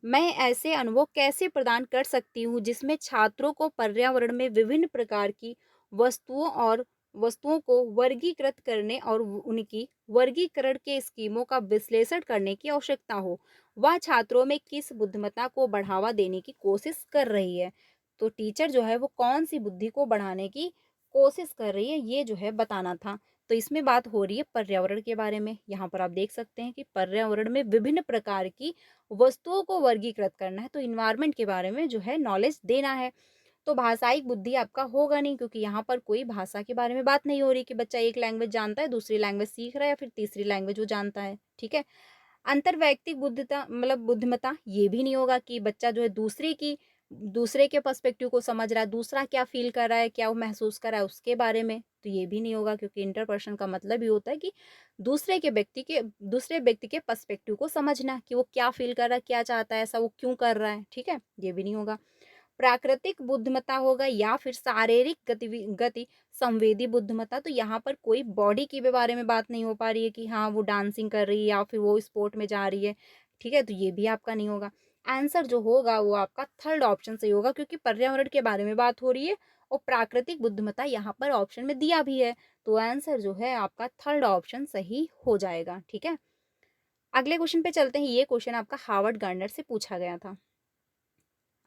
मैं ऐसे अनुभव कैसे प्रदान कर सकती हूँ जिसमें छात्रों को पर्यावरण में विभिन्न प्रकार की वस्तुओं वस्तुओं को वर्गीकृत करने और उनकी वर्गीकरण के स्कीमों का विश्लेषण करने की आवश्यकता हो। वह छात्रों में किस बुद्धिमत्ता को बढ़ावा देने की कोशिश कर रही है। तो टीचर जो है वो कौन सी बुद्धि को बढ़ाने की कोशिश कर रही है, ये जो है बताना था। तो इसमें बात हो रही है पर्यावरण के बारे में। यहाँ पर आप देख सकते हैं कि पर्यावरण में विभिन्न प्रकार की वस्तुओं को वर्गीकृत करना है, तो इन्वायरमेंट के बारे में जो है नॉलेज देना है। तो भाषाई बुद्धि आपका होगा नहीं, क्योंकि यहाँ पर कोई भाषा के बारे में बात नहीं हो रही कि बच्चा एक लैंग्वेज जानता है, दूसरी लैंग्वेज सीख रहा है या फिर तीसरी लैंग्वेज वो जानता है, ठीक है। अंतर्वैयक्तिक बुद्धिता मतलब बुद्धिमत्ता ये भी नहीं होगा कि बच्चा जो है दूसरे के पर्सपेक्टिव को समझ रहा है, दूसरा क्या फ़ील कर रहा है, क्या वो महसूस कर रहा है उसके बारे में, तो ये भी नहीं होगा, क्योंकि इंटरपर्सन का मतलब ही होता है कि दूसरे व्यक्ति के पर्सपेक्टिव को समझना कि वो क्या फ़ील कर रहा है, क्या चाहता है, ऐसा वो क्यों कर रहा है, ठीक है? ये भी नहीं होगा। प्राकृतिक बुद्धिमत्ता होगा या फिर शारीरिक गति संवेदी बुद्धिमत्ता, तो यहाँ पर कोई बॉडी की भी बारे में बात नहीं हो पा रही है कि हाँ वो डांसिंग कर रही है या फिर वो स्पोर्ट में जा रही है, ठीक है, तो ये भी आपका नहीं होगा। आंसर जो होगा वो आपका थर्ड ऑप्शन सही होगा, क्योंकि पर्यावरण के बारे में बात हो रही है और प्राकृतिक बुद्धिमत्ता यहाँ पर ऑप्शन में दिया भी है, तो आंसर जो है आपका थर्ड ऑप्शन सही हो जाएगा, ठीक है। अगले क्वेश्चन पे चलते हैं। ये क्वेश्चन आपका हार्वर्ड गार्डनर से पूछा गया था।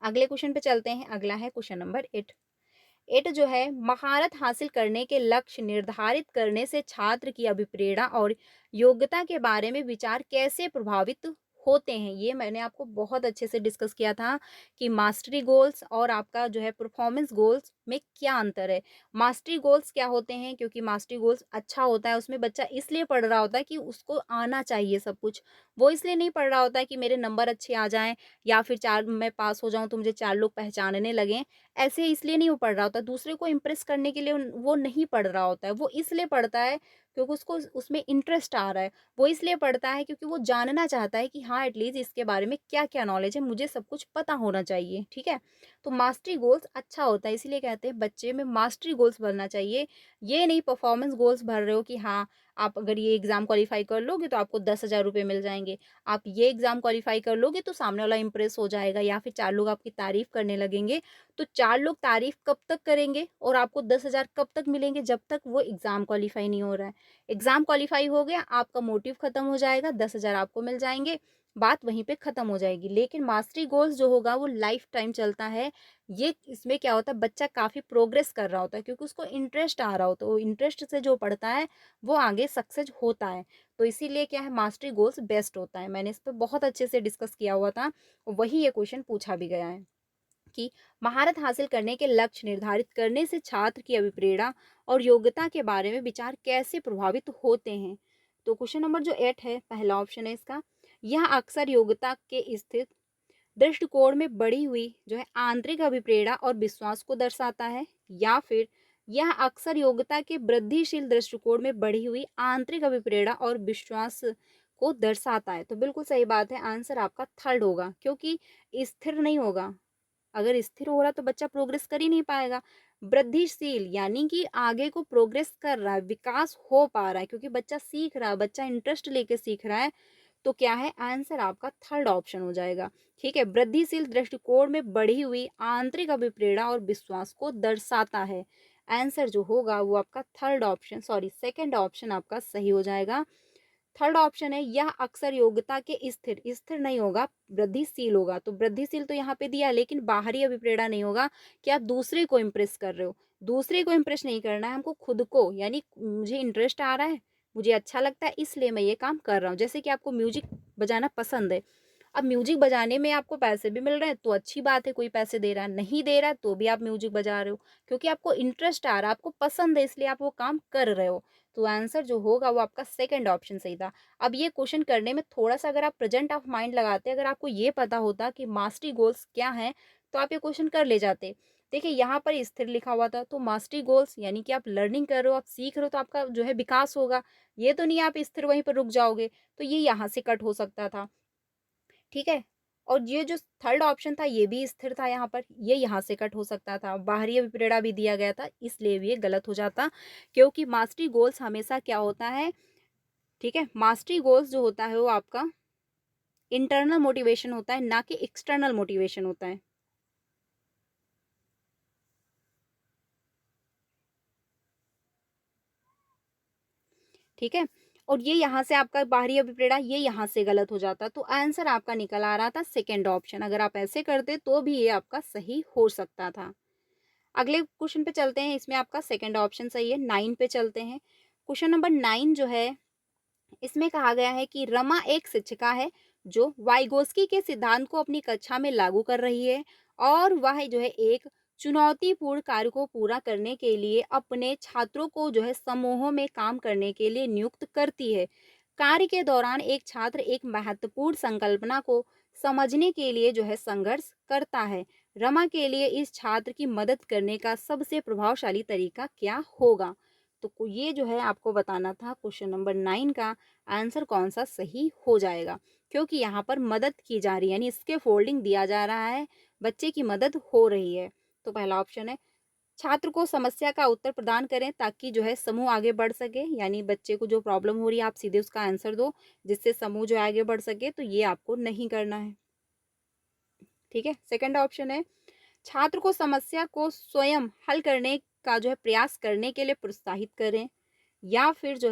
अगले क्वेश्चन पे चलते हैं। अगला है क्वेश्चन नंबर 8। जो है, महारत हासिल करने के लक्ष्य निर्धारित करने से छात्र की अभिप्रेरणा और योग्यता के बारे में विचार कैसे प्रभावित होते हैं। ये मैंने आपको बहुत अच्छे से डिस्कस किया था कि मास्टरी गोल्स और आपका जो है परफॉर्मेंस गोल्स में क्या अंतर है। मास्टरी गोल्स क्या होते हैं, क्योंकि मास्टरी गोल्स अच्छा होता है, उसमें बच्चा इसलिए पढ़ रहा होता है कि उसको आना चाहिए सब कुछ, वो इसलिए नहीं पढ़ रहा होता है कि मेरे नंबर अच्छे आ जाएं या फिर चार मैं पास हो जाऊं तो मुझे चार लोग पहचानने लगें। ऐसे इसलिए नहीं वो पढ़ रहा होता, दूसरे को इम्प्रेस करने के लिए वो नहीं पढ़ रहा होता है, वो इसलिए पढ़ता है क्योंकि उसको उसमें इंटरेस्ट आ रहा है। वो इसलिए पढ़ता है क्योंकि वो जानना चाहता है कि हाँ एटलीस्ट इसके बारे में क्या-क्या नॉलेज है, मुझे सब कुछ पता होना चाहिए, ठीक है? तो मास्टरी गोल्स अच्छा होता है, इसीलिए कहते हैं बच्चे में मास्टरी गोल्स बनना चाहिए। ये नहीं परफॉर्मेंस गोल्स भर रहे हो कि हाँ, आप अगर ये एग्ज़ाम क्वालीफाई कर लोगे तो आपको 10,000 रुपए मिल जाएँगे। आप ये एग्ज़ाम क्वालीफाई कर लोगे तो सामने वाला इम्प्रेस हो जाएगा या फिर 4 लोग आपकी तारीफ़ करने लगेंगे। तो 4 लोग तारीफ़ कब तक करेंगे और आपको 10,000 कब तक मिलेंगे, जब तक वो एग्ज़ाम क्वालीफाई नहीं हो रहा है। एग्ज़ाम क्वालीफाई हो गया, आपका मोटिव खत्म हो जाएगा, 10,000 आपको मिल जाएँगे, बात वहीं पे खत्म हो जाएगी। लेकिन मास्टरी गोल्स जो होगा वो लाइफ टाइम चलता है। ये इसमें क्या होता है, बच्चा काफ़ी प्रोग्रेस कर रहा होता है क्योंकि उसको इंटरेस्ट आ रहा होता है, वो इंटरेस्ट से जो पढ़ता है वो आगे सक्सेस होता है। तो इसीलिए क्या है, मास्टरी गोल्स बेस्ट होता है। मैंने इस पे बहुत अच्छे से डिस्कस किया हुआ था, वही ये क्वेश्चन पूछा भी गया है। कि महारत हासिल करने के लक्ष्य निर्धारित करने से छात्र की अभिप्रेरणा और योग्यता के बारे में विचार कैसे प्रभावित होते हैं। तो क्वेश्चन नंबर जो 8 है, पहला ऑप्शन है इसका, यह अक्सर योग्यता के स्थित दृष्टिकोण में बढ़ी हुई जो है आंतरिक अभिप्रेरणा और विश्वास को दर्शाता है, या फिर यह अक्सर योग्यता के वृद्धिशील दृष्टिकोण में बढ़ी हुई आंतरिक अभिप्रेरणा और विश्वास को दर्शाता है। तो बिल्कुल सही बात है, आंसर आपका थर्ड होगा, क्योंकि स्थिर नहीं होगा। अगर स्थिर हो रहा तो बच्चा प्रोग्रेस कर ही नहीं पाएगा। वृद्धिशील यानी कि आगे को प्रोग्रेस कर रहा है, विकास हो पा रहा है, क्योंकि बच्चा सीख रहा है, बच्चा इंटरेस्ट लेके सीख रहा है। तो क्या है, आंसर आपका थर्ड ऑप्शन हो जाएगा। ठीक है, वृद्धिशील दृष्टिकोण में बढ़ी हुई आंतरिक अभिप्रेरणा और विश्वास को दर्शाता है। आंसर जो होगा वो आपका third option sorry second option आपका सही हो जाएगा। थर्ड ऑप्शन है, यह अक्सर योग्यता के स्थिर स्थिर नहीं होगा, वृद्धिशील होगा। तो वृद्धिशील तो यहाँ पे दिया, लेकिन बाहरी अभिप्रेरणा नहीं होगा कि आप दूसरे को इम्प्रेस कर रहे हो। दूसरे को इम्प्रेस नहीं करना है हमको, खुद को, यानी मुझे इंटरेस्ट आ रहा है, मुझे अच्छा लगता है, इसलिए मैं ये काम कर रहा हूँ। जैसे कि आपको म्यूजिक बजाना पसंद है, अब म्यूजिक बजाने में आपको पैसे भी मिल रहे हैं तो अच्छी बात है, कोई पैसे दे रहा है, नहीं दे रहा है तो भी आप म्यूजिक बजा रहे हो, क्योंकि आपको इंटरेस्ट आ रहा है, आपको पसंद है, इसलिए आप वो काम कर रहे हो। तो आंसर जो होगा वो आपका सेकंड ऑप्शन सही था। अब ये क्वेश्चन करने में थोड़ा-सा अगर आप प्रेजेंट ऑफ माइंड लगाते, अगर आपको ये पता होता कि मास्टरी गोल्स क्या हैं, तो आप ये क्वेश्चन कर ले जाते। देखिए यहाँ पर स्थिर लिखा हुआ था, तो मास्टरी गोल्स यानी कि आप लर्निंग कर रहे हो, आप सीख रहे हो, तो आपका जो है विकास होगा। ये तो नहीं आप स्थिर वहीं पर रुक जाओगे, तो ये यहाँ से कट हो सकता था, ठीक है? और ये जो थर्ड ऑप्शन था ये भी स्थिर था यहाँ पर, ये यहाँ से कट हो सकता था। बाहरी अभिप्रेरणा भी दिया गया था, इसलिए भी ये गलत हो जाता, क्योंकि मास्टरी गोल्स हमेशा क्या होता है, ठीक है? मास्टरी गोल्स जो होता है वो आपका इंटरनल मोटिवेशन होता है, ना कि एक्सटर्नल मोटिवेशन होता है। ठीक है, और ये यहाँ से आपका बाहरी अभिप्रेरणा ये यहाँ से गलत हो जाता, तो आंसर आपका निकल आ रहा था सेकेंड ऑप्शन। अगर आप ऐसे करते तो भी ये आपका सही हो सकता था। अगले क्वेश्चन पे चलते हैं, इसमें आपका सेकेंड ऑप्शन सही है। 9 पे चलते हैं। क्वेश्चन नंबर 9 जो है, इसमें कहा गया है कि रमा एक शिक्षिका है जो वाइगोस्की के सिद्धांत को अपनी कक्षा में लागू कर रही है, और वह जो है एक चुनौतीपूर्ण कार्य को पूरा करने के लिए अपने छात्रों को जो है समूहों में काम करने के लिए नियुक्त करती है। कार्य के दौरान एक छात्र एक महत्वपूर्ण संकल्पना को समझने के लिए जो है संघर्ष करता है। रमा के लिए इस छात्र की मदद करने का सबसे प्रभावशाली तरीका क्या होगा? तो ये जो है आपको बताना था क्वेश्चन नंबर 9 का आंसर कौन सा सही हो जाएगा, क्योंकि यहाँ पर मदद की जा रही है, यानी इसके फोल्डिंग दिया जा रहा है, बच्चे की मदद हो रही है। तो पहला ऑप्शन है छात्र को समस्या का उत्तर प्रदान करें ताकि जो है समूह आगे बढ़ सके, यानी बच्चे को जो प्रॉब्लम हो रही है आप सीधे उसका आंसर दो जिससे समूह जो आगे बढ़ सके, तो ये आपको नहीं करना है। ठीक है। सेकंड ऑप्शन है छात्र को समस्या को स्वयं हल करने का जो है प्रयास करने के लिए प्रोत्साहित करें, या फिर जो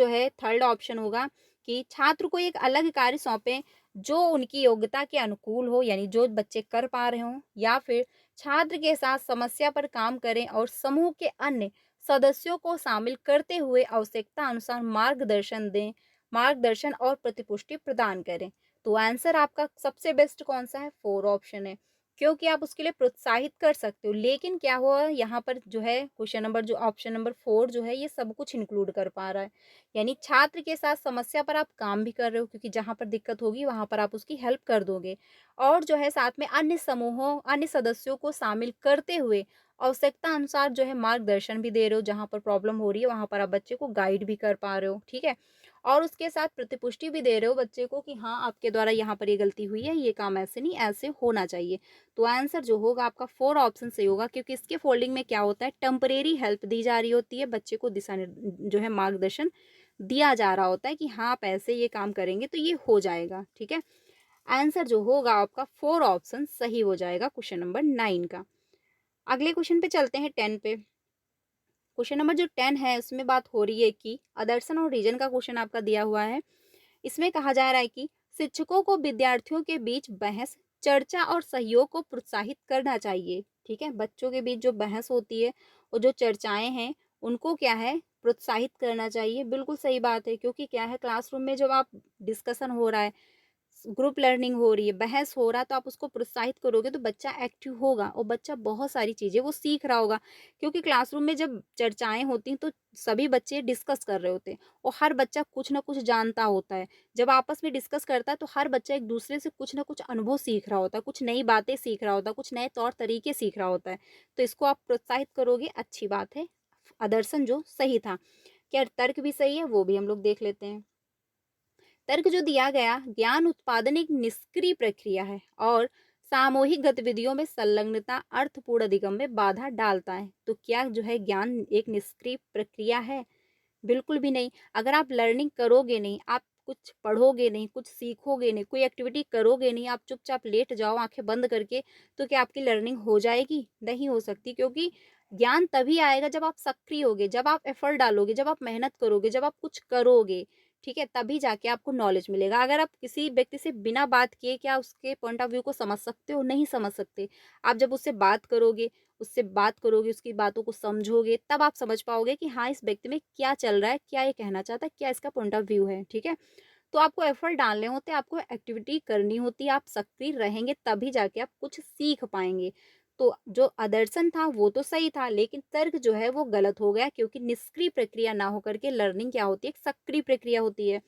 है थर्ड ऑप्शन होगा कि छात्र को एक अलग कार्य सौंपें जो उनकी योग्यता के अनुकूल हो, यानी जो बच्चे कर पा रहे हों, या फिर छात्र के साथ समस्या पर काम करें और समूह के अन्य सदस्यों को शामिल करते हुए आवश्यकता अनुसार मार्गदर्शन और प्रतिपुष्टि प्रदान करें। तो आंसर आपका सबसे बेस्ट कौन सा है? 4 ऑप्शन है, क्योंकि आप उसके लिए प्रोत्साहित कर सकते हो। लेकिन क्या हुआ यहाँ पर जो है क्वेश्चन नंबर जो ऑप्शन नंबर 4 जो है ये सब कुछ इंक्लूड कर पा रहा है, यानी छात्र के साथ समस्या पर आप काम भी कर रहे हो, क्योंकि जहाँ पर दिक्कत होगी वहाँ पर आप उसकी हेल्प कर दोगे, और जो है साथ में अन्य समूहों अन्य सदस्यों को शामिल करते हुए आवश्यकता अनुसार जो है मार्गदर्शन भी दे रहे हो, जहाँ पर प्रॉब्लम हो रही है वहाँ पर आप बच्चे को गाइड भी कर पा रहे हो। ठीक है। और उसके साथ प्रतिपुष्टि भी दे रहे हो बच्चे को कि हाँ आपके द्वारा यहाँ पर ये गलती हुई है, ये काम ऐसे नहीं ऐसे होना चाहिए। तो आंसर जो होगा आपका 4 ऑप्शन सही होगा, क्योंकि इसके फोल्डिंग में क्या होता है, टेम्परेरी हेल्प दी जा रही होती है, बच्चे को जो है मार्गदर्शन दिया जा रहा होता है कि हाँ आप ऐसे ये काम करेंगे तो ये हो जाएगा। ठीक है। आंसर जो होगा आपका 4 ऑप्शन सही हो जाएगा क्वेश्चन नंबर 9 का। अगले क्वेश्चन पे चलते हैं 10 पे। क्वेश्चन नंबर जो 10 है उसमें बात हो रही है कि आदर्शन और रीजन का क्वेश्चन आपका दिया हुआ है। इसमें कहा जा रहा है कि शिक्षकों को विद्यार्थियों के बीच बहस, चर्चा और सहयोग को प्रोत्साहित करना चाहिए। ठीक है। बच्चों के बीच जो बहस होती है और जो चर्चाएं हैं उनको क्या है, प्रोत्साहित करना चाहिए। बिल्कुल सही बात है, क्योंकि क्या है क्लासरूम में जब आप डिस्कशन हो रहा है, ग्रुप लर्निंग हो रही है, बहस हो रहा है, तो आप उसको प्रोत्साहित करोगे तो बच्चा एक्टिव होगा और बच्चा बहुत सारी चीज़ें वो सीख रहा होगा, क्योंकि क्लासरूम में जब चर्चाएं होती हैं तो सभी बच्चे डिस्कस कर रहे होते हैं और हर बच्चा कुछ ना कुछ जानता होता है। जब आपस में डिस्कस करता है तो हर बच्चा एक दूसरे से कुछ ना कुछ अनुभव सीख रहा होता है, कुछ नई बातें सीख रहा होता है, कुछ नए तौर तरीके सीख रहा होता है। तो इसको आप प्रोत्साहित करोगे, अच्छी बात है। आदर्शन जो सही था। क्या तर्क भी सही है वो भी हम लोग देख लेते हैं। तर्क जो दिया गया, ज्ञान उत्पादन एक निष्क्रिय प्रक्रिया है और सामूहिक गतिविधियों में संलग्नता अर्थपूर्ण अधिगम में बाधा डालता है। तो क्या जो है ज्ञान एक निष्क्रिय प्रक्रिया है? बिल्कुल भी नहीं। अगर आप लर्निंग करोगे नहीं, आप कुछ पढ़ोगे नहीं, कुछ सीखोगे नहीं, कोई एक्टिविटी करोगे नहीं, आप चुपचाप लेट जाओ आंखें बंद करके, तो क्या आपकी लर्निंग हो जाएगी? नहीं हो सकती, क्योंकि ज्ञान तभी आएगा जब आप सक्रिय होगे, जब आप एफर्ट डालोगे, जब आप मेहनत करोगे, जब आप कुछ करोगे। ठीक है। तभी जाके आपको नॉलेज मिलेगा। अगर आप किसी व्यक्ति से बिना बात किए क्या उसके पॉइंट ऑफ व्यू को समझ सकते हो? नहीं समझ सकते। आप जब उससे बात करोगे, उसकी बातों को समझोगे, तब आप समझ पाओगे कि हाँ इस व्यक्ति में क्या चल रहा है, क्या ये कहना चाहता है, क्या इसका पॉइंट ऑफ व्यू है। ठीक है। तो आपको एफर्ट डालने होते हैं, आपको एक्टिविटी करनी होती है, आप सक्रिय रहेंगे तभी जाके आप कुछ सीख पाएंगे। तो जो आदर्शन था वो तो सही था, लेकिन तर्क जो है वो गलत हो गया, क्योंकि निष्क्रिय प्रक्रिया ना होकर के लर्निंग क्या होती है, एक सक्रिय प्रक्रिया होती है।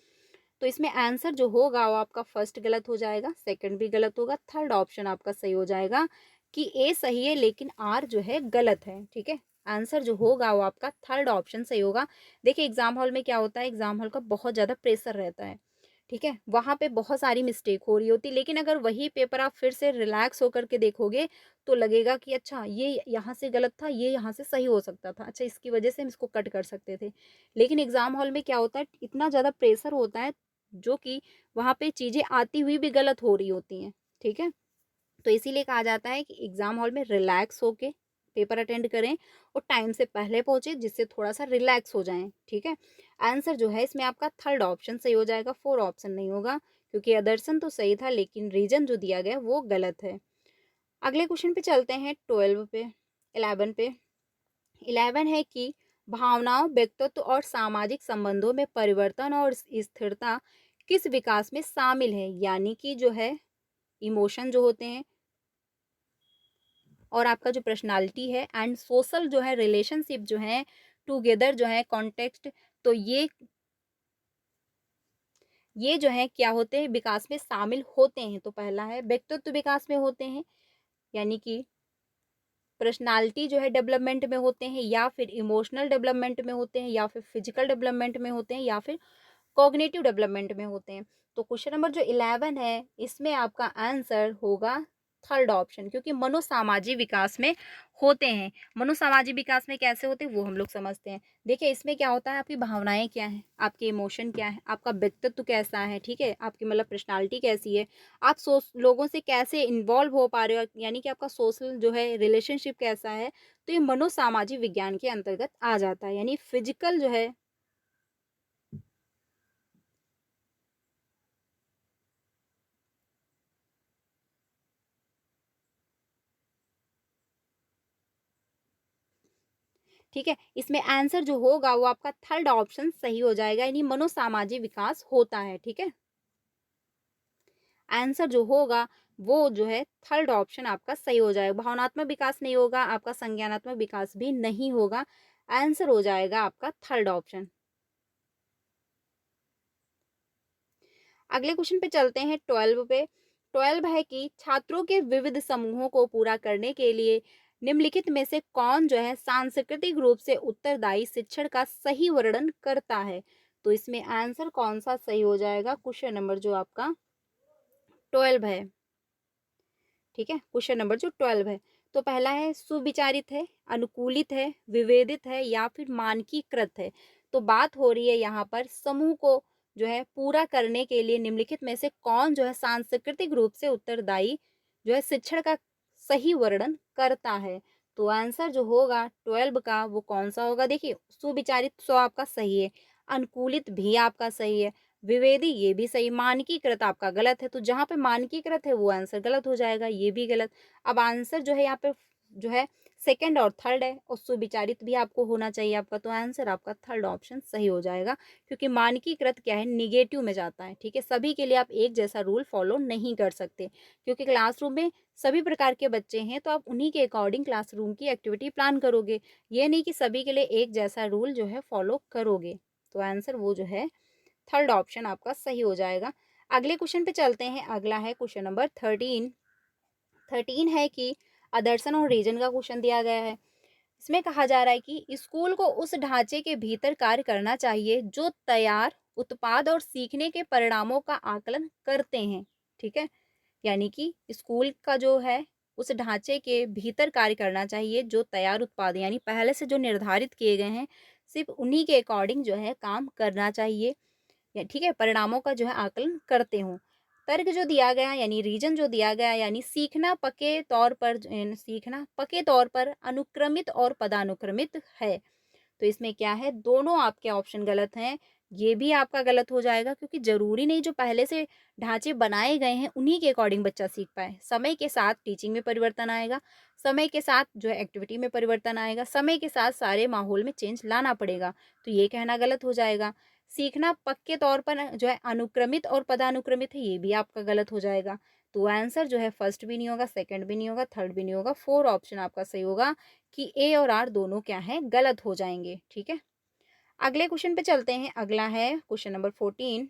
तो इसमें आंसर जो होगा वो आपका फर्स्ट गलत हो जाएगा, सेकंड भी गलत होगा, थर्ड ऑप्शन आपका सही हो जाएगा कि ए सही है लेकिन आर जो है गलत है। ठीक है। आंसर जो होगा वो आपका थर्ड ऑप्शन सही होगा। देखिए एग्जाम हॉल में क्या होता है, एग्जाम हॉल का बहुत ज़्यादा प्रेशर रहता है। ठीक है। वहाँ पे बहुत सारी मिस्टेक हो रही होती, लेकिन अगर वही पेपर आप फिर से रिलैक्स होकर के देखोगे तो लगेगा कि अच्छा ये यहाँ से गलत था, ये यहाँ से सही हो सकता था, अच्छा इसकी वजह से हम इसको कट कर सकते थे। लेकिन एग्जाम हॉल में क्या होता है, इतना ज़्यादा प्रेशर होता है जो कि वहाँ पे चीज़ें आती हुई भी गलत हो रही होती हैं। ठीक है। तो इसीलिए कहा जाता है कि एग्जाम हॉल में रिलैक्स होके पेपर अटेंड करें और टाइम से पहले पहुंचे, जिससे थोड़ा सा रिलैक्स हो जाएं। ठीक है। आंसर जो है इसमें आपका थर्ड ऑप्शन सही हो जाएगा, 4 ऑप्शन नहीं होगा, क्योंकि आदर्शन तो सही था लेकिन रीजन जो दिया गया वो गलत है। अगले क्वेश्चन पे चलते हैं 12 पे 11 पे। 11 है कि भावनाओं, व्यक्तित्व और सामाजिक संबंधों में परिवर्तन और स्थिरता किस विकास में शामिल है, यानी कि जो है इमोशन जो होते हैं और आपका जो पर्सनालिटी है एंड सोशल जो है रिलेशनशिप जो है टुगेदर जो है कॉन्टेक्स्ट, तो ये जो है क्या होते हैं, विकास में शामिल होते हैं। तो पहला है व्यक्तित्व विकास में होते हैं, यानी कि पर्सनालिटी जो है डेवलपमेंट में होते हैं, या फिर इमोशनल डेवलपमेंट में होते हैं, या फिर फिजिकल डेवलपमेंट में होते हैं, या फिर कॉग्निटिव डेवलपमेंट में होते हैं। तो क्वेश्चन नंबर जो 11 है, इसमें आपका आंसर होगा थर्ड ऑप्शन, क्योंकि मनोसामाजिक विकास में होते हैं। मनोसामाजिक विकास में कैसे होते हैं वो हम लोग समझते हैं। देखिए इसमें क्या होता है, आपकी भावनाएं क्या हैं, आपके इमोशन क्या है, आपका व्यक्तित्व कैसा है, ठीक है, आपकी मतलब पर्सनालिटी कैसी है, आप लोगों से कैसे इन्वॉल्व हो पा रहे हो, यानी कि आपका सोशल जो है रिलेशनशिप कैसा है। तो ये मनोसामाजिक विज्ञान के अंतर्गत आ जाता है, यानी फिजिकल जो है, ठीक है, इसमें आंसर जो होगा वो आपका थर्ड ऑप्शन सही हो जाएगा, यानी मनोसामाजिक विकास होता है। ठीक है, आंसर जो होगा वो जो है थर्ड ऑप्शन आपका सही हो जाएगा। भावनात्मक विकास नहीं होगा, आपका संज्ञानात्मक विकास भी नहीं होगा, आंसर हो जाएगा आपका थर्ड ऑप्शन। अगले क्वेश्चन पे चलते हैं 12 पे। 12 है कि छात्रों के विविध समूहों को पूरा करने के लिए निम्नलिखित में से कौन जो है सांस्कृतिक रूप से उत्तरदायी शिक्षण का सही वर्णन करता है। तो इसमें आंसर कौन सा सही हो जाएगा, क्वेश्चन नंबर जो आपका 12 है। ठीक है, क्वेश्चन नंबर जो 12 है, तो पहला है सुविचारित है, अनुकूलित है, विवेदित है, या फिर मानकीकृत है। तो बात हो रही है यहाँ पर समूह को जो है पूरा करने के लिए निम्नलिखित में से कौन जो है सांस्कृतिक रूप से उत्तरदायी जो है शिक्षण का सही वर्णन करता है। तो आंसर जो होगा 12 का वो कौन सा होगा, देखिए सुविचारित सो आपका सही है, अनुकूलित भी आपका सही है, विवेदी ये भी सही, मानकीकृत आपका गलत है। तो जहाँ पे मानकीकृत है वो आंसर गलत हो जाएगा, ये भी गलत। अब आंसर जो है यहाँ पे जो है सेकंड और थर्ड है, और सुविचारित भी आपको होना चाहिए आपका, तो आंसर आपका थर्ड ऑप्शन सही हो जाएगा, क्योंकि मानकीकृत क्या है, निगेटिव में जाता है। ठीक है, सभी के लिए आप एक जैसा रूल फॉलो नहीं कर सकते, क्योंकि क्लासरूम में सभी प्रकार के बच्चे हैं, तो आप उन्हीं के अकॉर्डिंग क्लासरूम की एक्टिविटी प्लान करोगे, ये नहीं कि सभी के लिए एक जैसा रूल जो है फॉलो करोगे। तो आंसर वो जो है थर्ड ऑप्शन आपका सही हो जाएगा। अगले क्वेश्चन पे चलते हैं, अगला है क्वेश्चन नंबर 13। 13 है कि आदर्शन और रीजन का क्वेश्चन दिया गया है। इसमें कहा जा रहा है कि स्कूल को उस ढांचे के भीतर कार्य करना चाहिए जो तैयार उत्पाद और सीखने के परिणामों का आकलन करते हैं। ठीक है, यानी कि स्कूल का जो है उस ढांचे के भीतर कार्य करना चाहिए जो तैयार उत्पाद यानी पहले से जो निर्धारित किए गए हैं सिर्फ उन्हीं के अकॉर्डिंग जो है काम करना चाहिए, या ठीक है परिणामों का जो है आकलन करते हों। तर्क जो दिया गया यानी रीजन जो दिया गया, यानी सीखना पके तौर पर अनुक्रमित और पदानुक्रमित है। तो इसमें क्या है, दोनों आपके ऑप्शन गलत हैं, ये भी आपका गलत हो जाएगा, क्योंकि जरूरी नहीं जो पहले से ढांचे बनाए गए हैं उन्हीं के अकॉर्डिंग बच्चा सीख पाए। समय के साथ टीचिंग में परिवर्तन आएगा, समय के साथ जो है एक्टिविटी में परिवर्तन आएगा, समय के साथ सारे माहौल में चेंज लाना पड़ेगा, तो ये कहना गलत हो जाएगा। सीखना पक्के तौर पर जो है अनुक्रमित और पदानुक्रमित है, ये भी आपका गलत हो जाएगा। तो आंसर जो है फर्स्ट भी नहीं होगा, सेकंड भी नहीं होगा, थर्ड भी नहीं होगा, फोर ऑप्शन आपका सही होगा कि ए और आर दोनों क्या है, गलत हो जाएंगे। ठीक है, अगले क्वेश्चन पे चलते हैं, अगला है क्वेश्चन नंबर 14।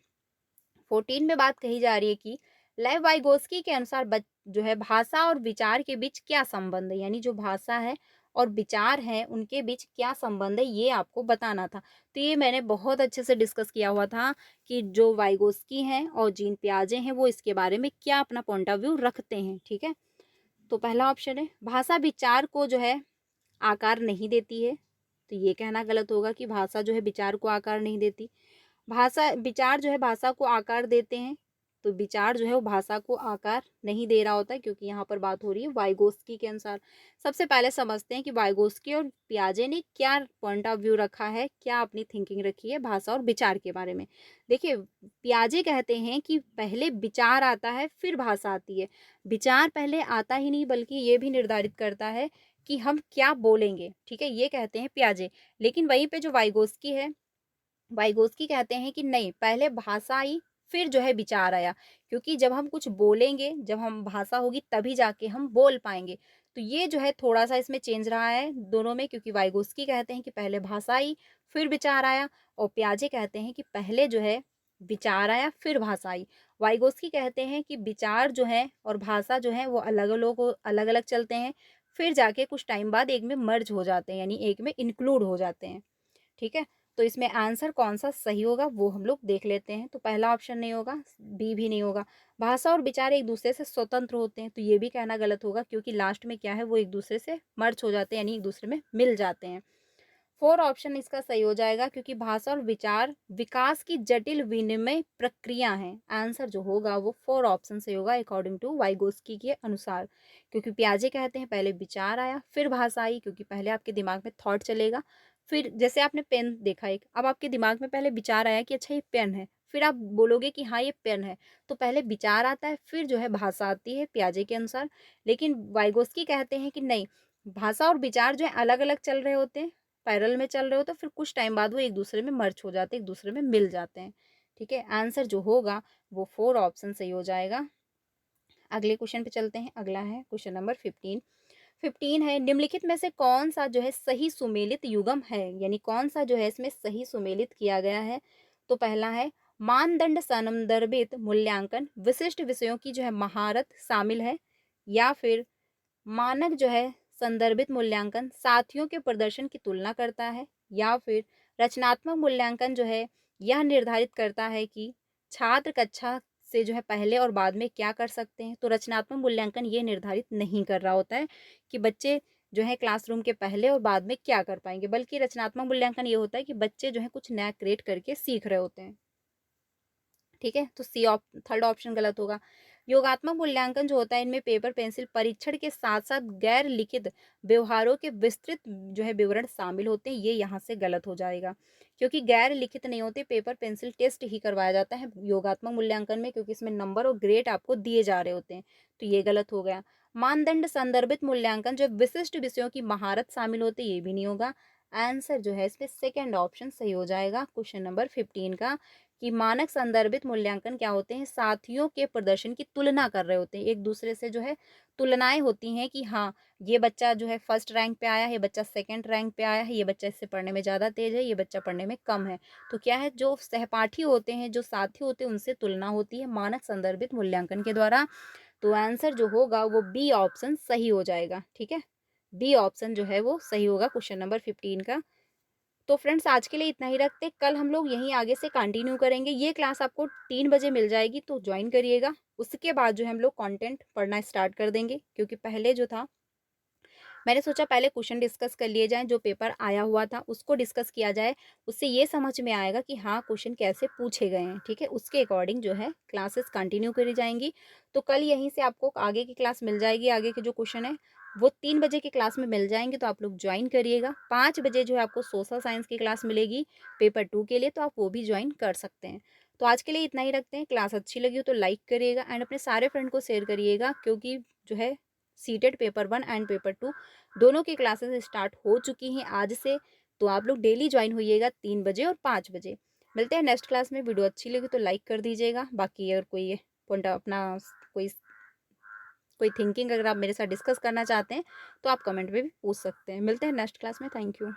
14 में बात कही जा रही है कि लेव वाइगोस्की के अनुसार जो है भाषा और विचार के बीच क्या संबंध है, यानी जो भाषा है और विचार है उनके बीच क्या संबंध है, ये आपको बताना था। तो ये मैंने बहुत अच्छे से डिस्कस किया हुआ था कि जो वाइगोस्की हैं और जीन पियाजे हैं वो इसके बारे में क्या अपना पॉइंट ऑफ व्यू रखते हैं। ठीक है, तो पहला ऑप्शन है भाषा विचार को जो है आकार नहीं देती है, तो ये कहना गलत होगा कि भाषा जो है विचार को आकार नहीं देती। भाषा विचार जो है भाषा को आकार देते हैं, तो विचार जो है वो भाषा को आकार नहीं दे रहा होता है, क्योंकि यहाँ पर बात हो रही है वाइगोस्की के अनुसार। सबसे पहले समझते हैं कि वाइगोस्की और पियाजे ने क्या पॉइंट ऑफ व्यू रखा है, क्या अपनी थिंकिंग रखी है भाषा और विचार के बारे में। देखिए पियाजे कहते हैं कि पहले विचार आता है फिर भाषा आती है, विचार पहले आता ही नहीं बल्कि ये भी निर्धारित करता है कि हम क्या बोलेंगे। ठीक है, ये कहते हैं पियाजे। लेकिन वहीं पे जो वाइगोस्की है, वाइगोस्की कहते हैं कि नहीं, पहले भाषा आई फिर जो है विचार आया, क्योंकि जब हम कुछ बोलेंगे, जब हम भाषा होगी तभी जाके हम बोल पाएँगे। तो ये जो है थोड़ा-सा इसमें चेंज रहा है दोनों में, क्योंकि वाइगोस्की कहते हैं कि पहले भाषा आई, फिर विचार आया, और पियाजे कहते हैं कि पहले जो है विचार आया, फिर भाषा आई। वाइगोस्की कहते हैं कि विचार जो है और भाषा जो है वो अलग-अलग चलते हैं, फिर जाके कुछ टाइम बाद एक में मर्ज हो जाते हैं, यानी एक में इंक्लूड हो जाते हैं। ठीक है? तो इसमें आंसर कौन-सा सही होगा वो हम लोग देख लेते हैं। तो पहला ऑप्शन नहीं होगा, बी भी नहीं होगा। भाषा और विचार एक-दूसरे से स्वतंत्र होते हैं, तो ये भी कहना गलत होगा, क्योंकि लास्ट में क्या है वो एक-दूसरे से मर्ज हो जाते हैं, यानी एक-दूसरे में मिल जाते हैं। 4 ऑप्शन इसका सही हो जाएगा, क्योंकि भाषा और विचार विकास की जटिल विनिमय प्रक्रिया है। आंसर जो होगा वो 4 ऑप्शन सही होगा अकॉर्डिंग टू वाइगोस्की के अनुसार। क्योंकि पियाजे कहते हैं पहले विचार आया, फिर भाषा आई, क्योंकि पहले आपके दिमाग में थॉट चलेगा, फिर जैसे आपने पेन देखा एक, अब आपके दिमाग में पहले विचार आया कि अच्छा ये पेन है, फिर आप बोलोगे कि हाँ ये पेन है, तो पहले विचार आता है, फिर जो है भाषा आती है पियाजे के अनुसार। लेकिन वाइगोस्की कहते हैं कि नहीं, भाषा और विचार जो है अलग-अलग चल रहे होते हैं, पैरेलल में चल रहे हो, तो फिर कुछ टाइम बाद वो एक-दूसरे में मर्ज हो जाते हैं, एक-दूसरे में मिल जाते हैं। ठीक है? आंसर जो होगा वो 4 ऑप्शन सही हो जाएगा। अगले क्वेश्चन पे चलते हैं। अगला है क्वेश्चन नंबर 15। 15 है, निम्नलिखित में से कौन-सा जो है सही सुमेलित युग्म है? यानी कौन-सा जो है इसमें सही सुमेलित किया गया है? तो पहला है, मानदंड संदर्भित मूल्यांकन विशिष्ट विषयों की जो है महारत शामिल है, या फिर मानक जो है संदर्भित मूल्यांकन साथियों के प्रदर्शन की तुलना करता है, या फिर रचनात्मक मूल्यांकन जो है यह निर्धारित करता है कि छात्र कक्षा से जो है पहले और बाद में क्या कर सकते हैं। तो रचनात्मक मूल्यांकन ये निर्धारित नहीं कर रहा होता है कि बच्चे जो है क्लासरूम के पहले और बाद में क्या कर पाएंगे, बल्कि रचनात्मक मूल्यांकन ये होता है कि बच्चे जो है कुछ नया क्रिएट करके सीख रहे होते हैं। ठीक है? तो थर्ड ऑप्शन गलत होगा। योगात्मक मूल्यांकन जो होता है, इनमें पेपर पेंसिल परीक्षण के साथ-साथ गैर लिखित व्यवहारों के विस्तृत जो है विवरण शामिल होते हैं, ये यहाँ से गलत हो जाएगा। क्योंकि गैर लिखित नहीं होते, पेपर पेंसिल टेस्ट ही करवाया जाता है योगात्मक मूल्यांकन में, क्योंकि इसमें नंबर और ग्रेड आपको दिए जा रहे होते हैं, तो ये गलत हो गया। मानदंड संदर्भित मूल्यांकन जो विशिष्ट विषयों की महारत शामिल होती है, ये भी नहीं होगा। आंसर जो है इसमें सेकंड ऑप्शन सही हो जाएगा क्वेश्चन नंबर 15 का, कि मानक संदर्भित मूल्यांकन क्या होते हैं, साथियों के प्रदर्शन की तुलना कर रहे होते हैं, एक दूसरे से जो है तुलनाएं होती हैं कि हाँ ये बच्चा जो है फर्स्ट रैंक पे आया है, ये बच्चा सेकंड रैंक पे आया है, ये बच्चा इससे पढ़ने में ज़्यादा तेज है, ये बच्चा पढ़ने में कम है। तो क्या है, जो सहपाठी होते हैं, जो साथी होते हैं, उनसे तुलना होती है मानक संदर्भित मूल्यांकन के द्वारा। तो आंसर जो होगा वो बी ऑप्शन सही हो जाएगा। ठीक है? बी ऑप्शन जो है वो सही होगा क्वेश्चन नंबर 15 का। तो फ्रेंड्स आज के लिए इतना ही रखते हैं, कल हम लोग यहीं आगे से कंटिन्यू करेंगे। ये क्लास आपको 3 बजे मिल जाएगी, तो ज्वाइन करिएगा। उसके बाद जो है हम लोग कंटेंट पढ़ना स्टार्ट कर देंगे, क्योंकि पहले जो था मैंने सोचा पहले क्वेश्चन डिस्कस कर लिए जाएँ, जो पेपर आया हुआ था उसको डिस्कस किया जाए, उससे ये समझ में आएगा कि हाँ क्वेश्चन कैसे पूछे गए हैं। ठीक है? उसके अकॉर्डिंग जो है क्लासेस कंटिन्यू करी जाएंगी। तो कल यहीं से आपको आगे की क्लास मिल जाएगी, आगे के जो क्वेश्चन है वो 3 बजे की क्लास में मिल जाएंगे, तो आप लोग ज्वाइन करिएगा। 5 बजे जो है आपको सोशल साइंस की क्लास मिलेगी पेपर 2 के लिए, तो आप वो भी ज्वाइन कर सकते हैं। तो आज के लिए इतना ही रखते हैं। क्लास अच्छी लगी हो तो लाइक करिएगा एंड अपने सारे फ्रेंड को शेयर करिएगा, क्योंकि जो है सीटेट पेपर 1 एंड पेपर 2 दोनों की क्लासेस स्टार्ट हो चुकी हैं आज से। तो आप लोग डेली ज्वाइन होइएगा 3 बजे और 5 बजे। मिलते हैं नेक्स्ट क्लास में। वीडियो अच्छी लगी तो लाइक कर दीजिएगा। बाकी अगर कोई पॉइंट अपना कोई कोई थिंकिंग अगर आप मेरे साथ डिस्कस करना चाहते हैं, तो आप कमेंट में भी पूछ सकते हैं। मिलते हैं नेक्स्ट क्लास में। Thank you.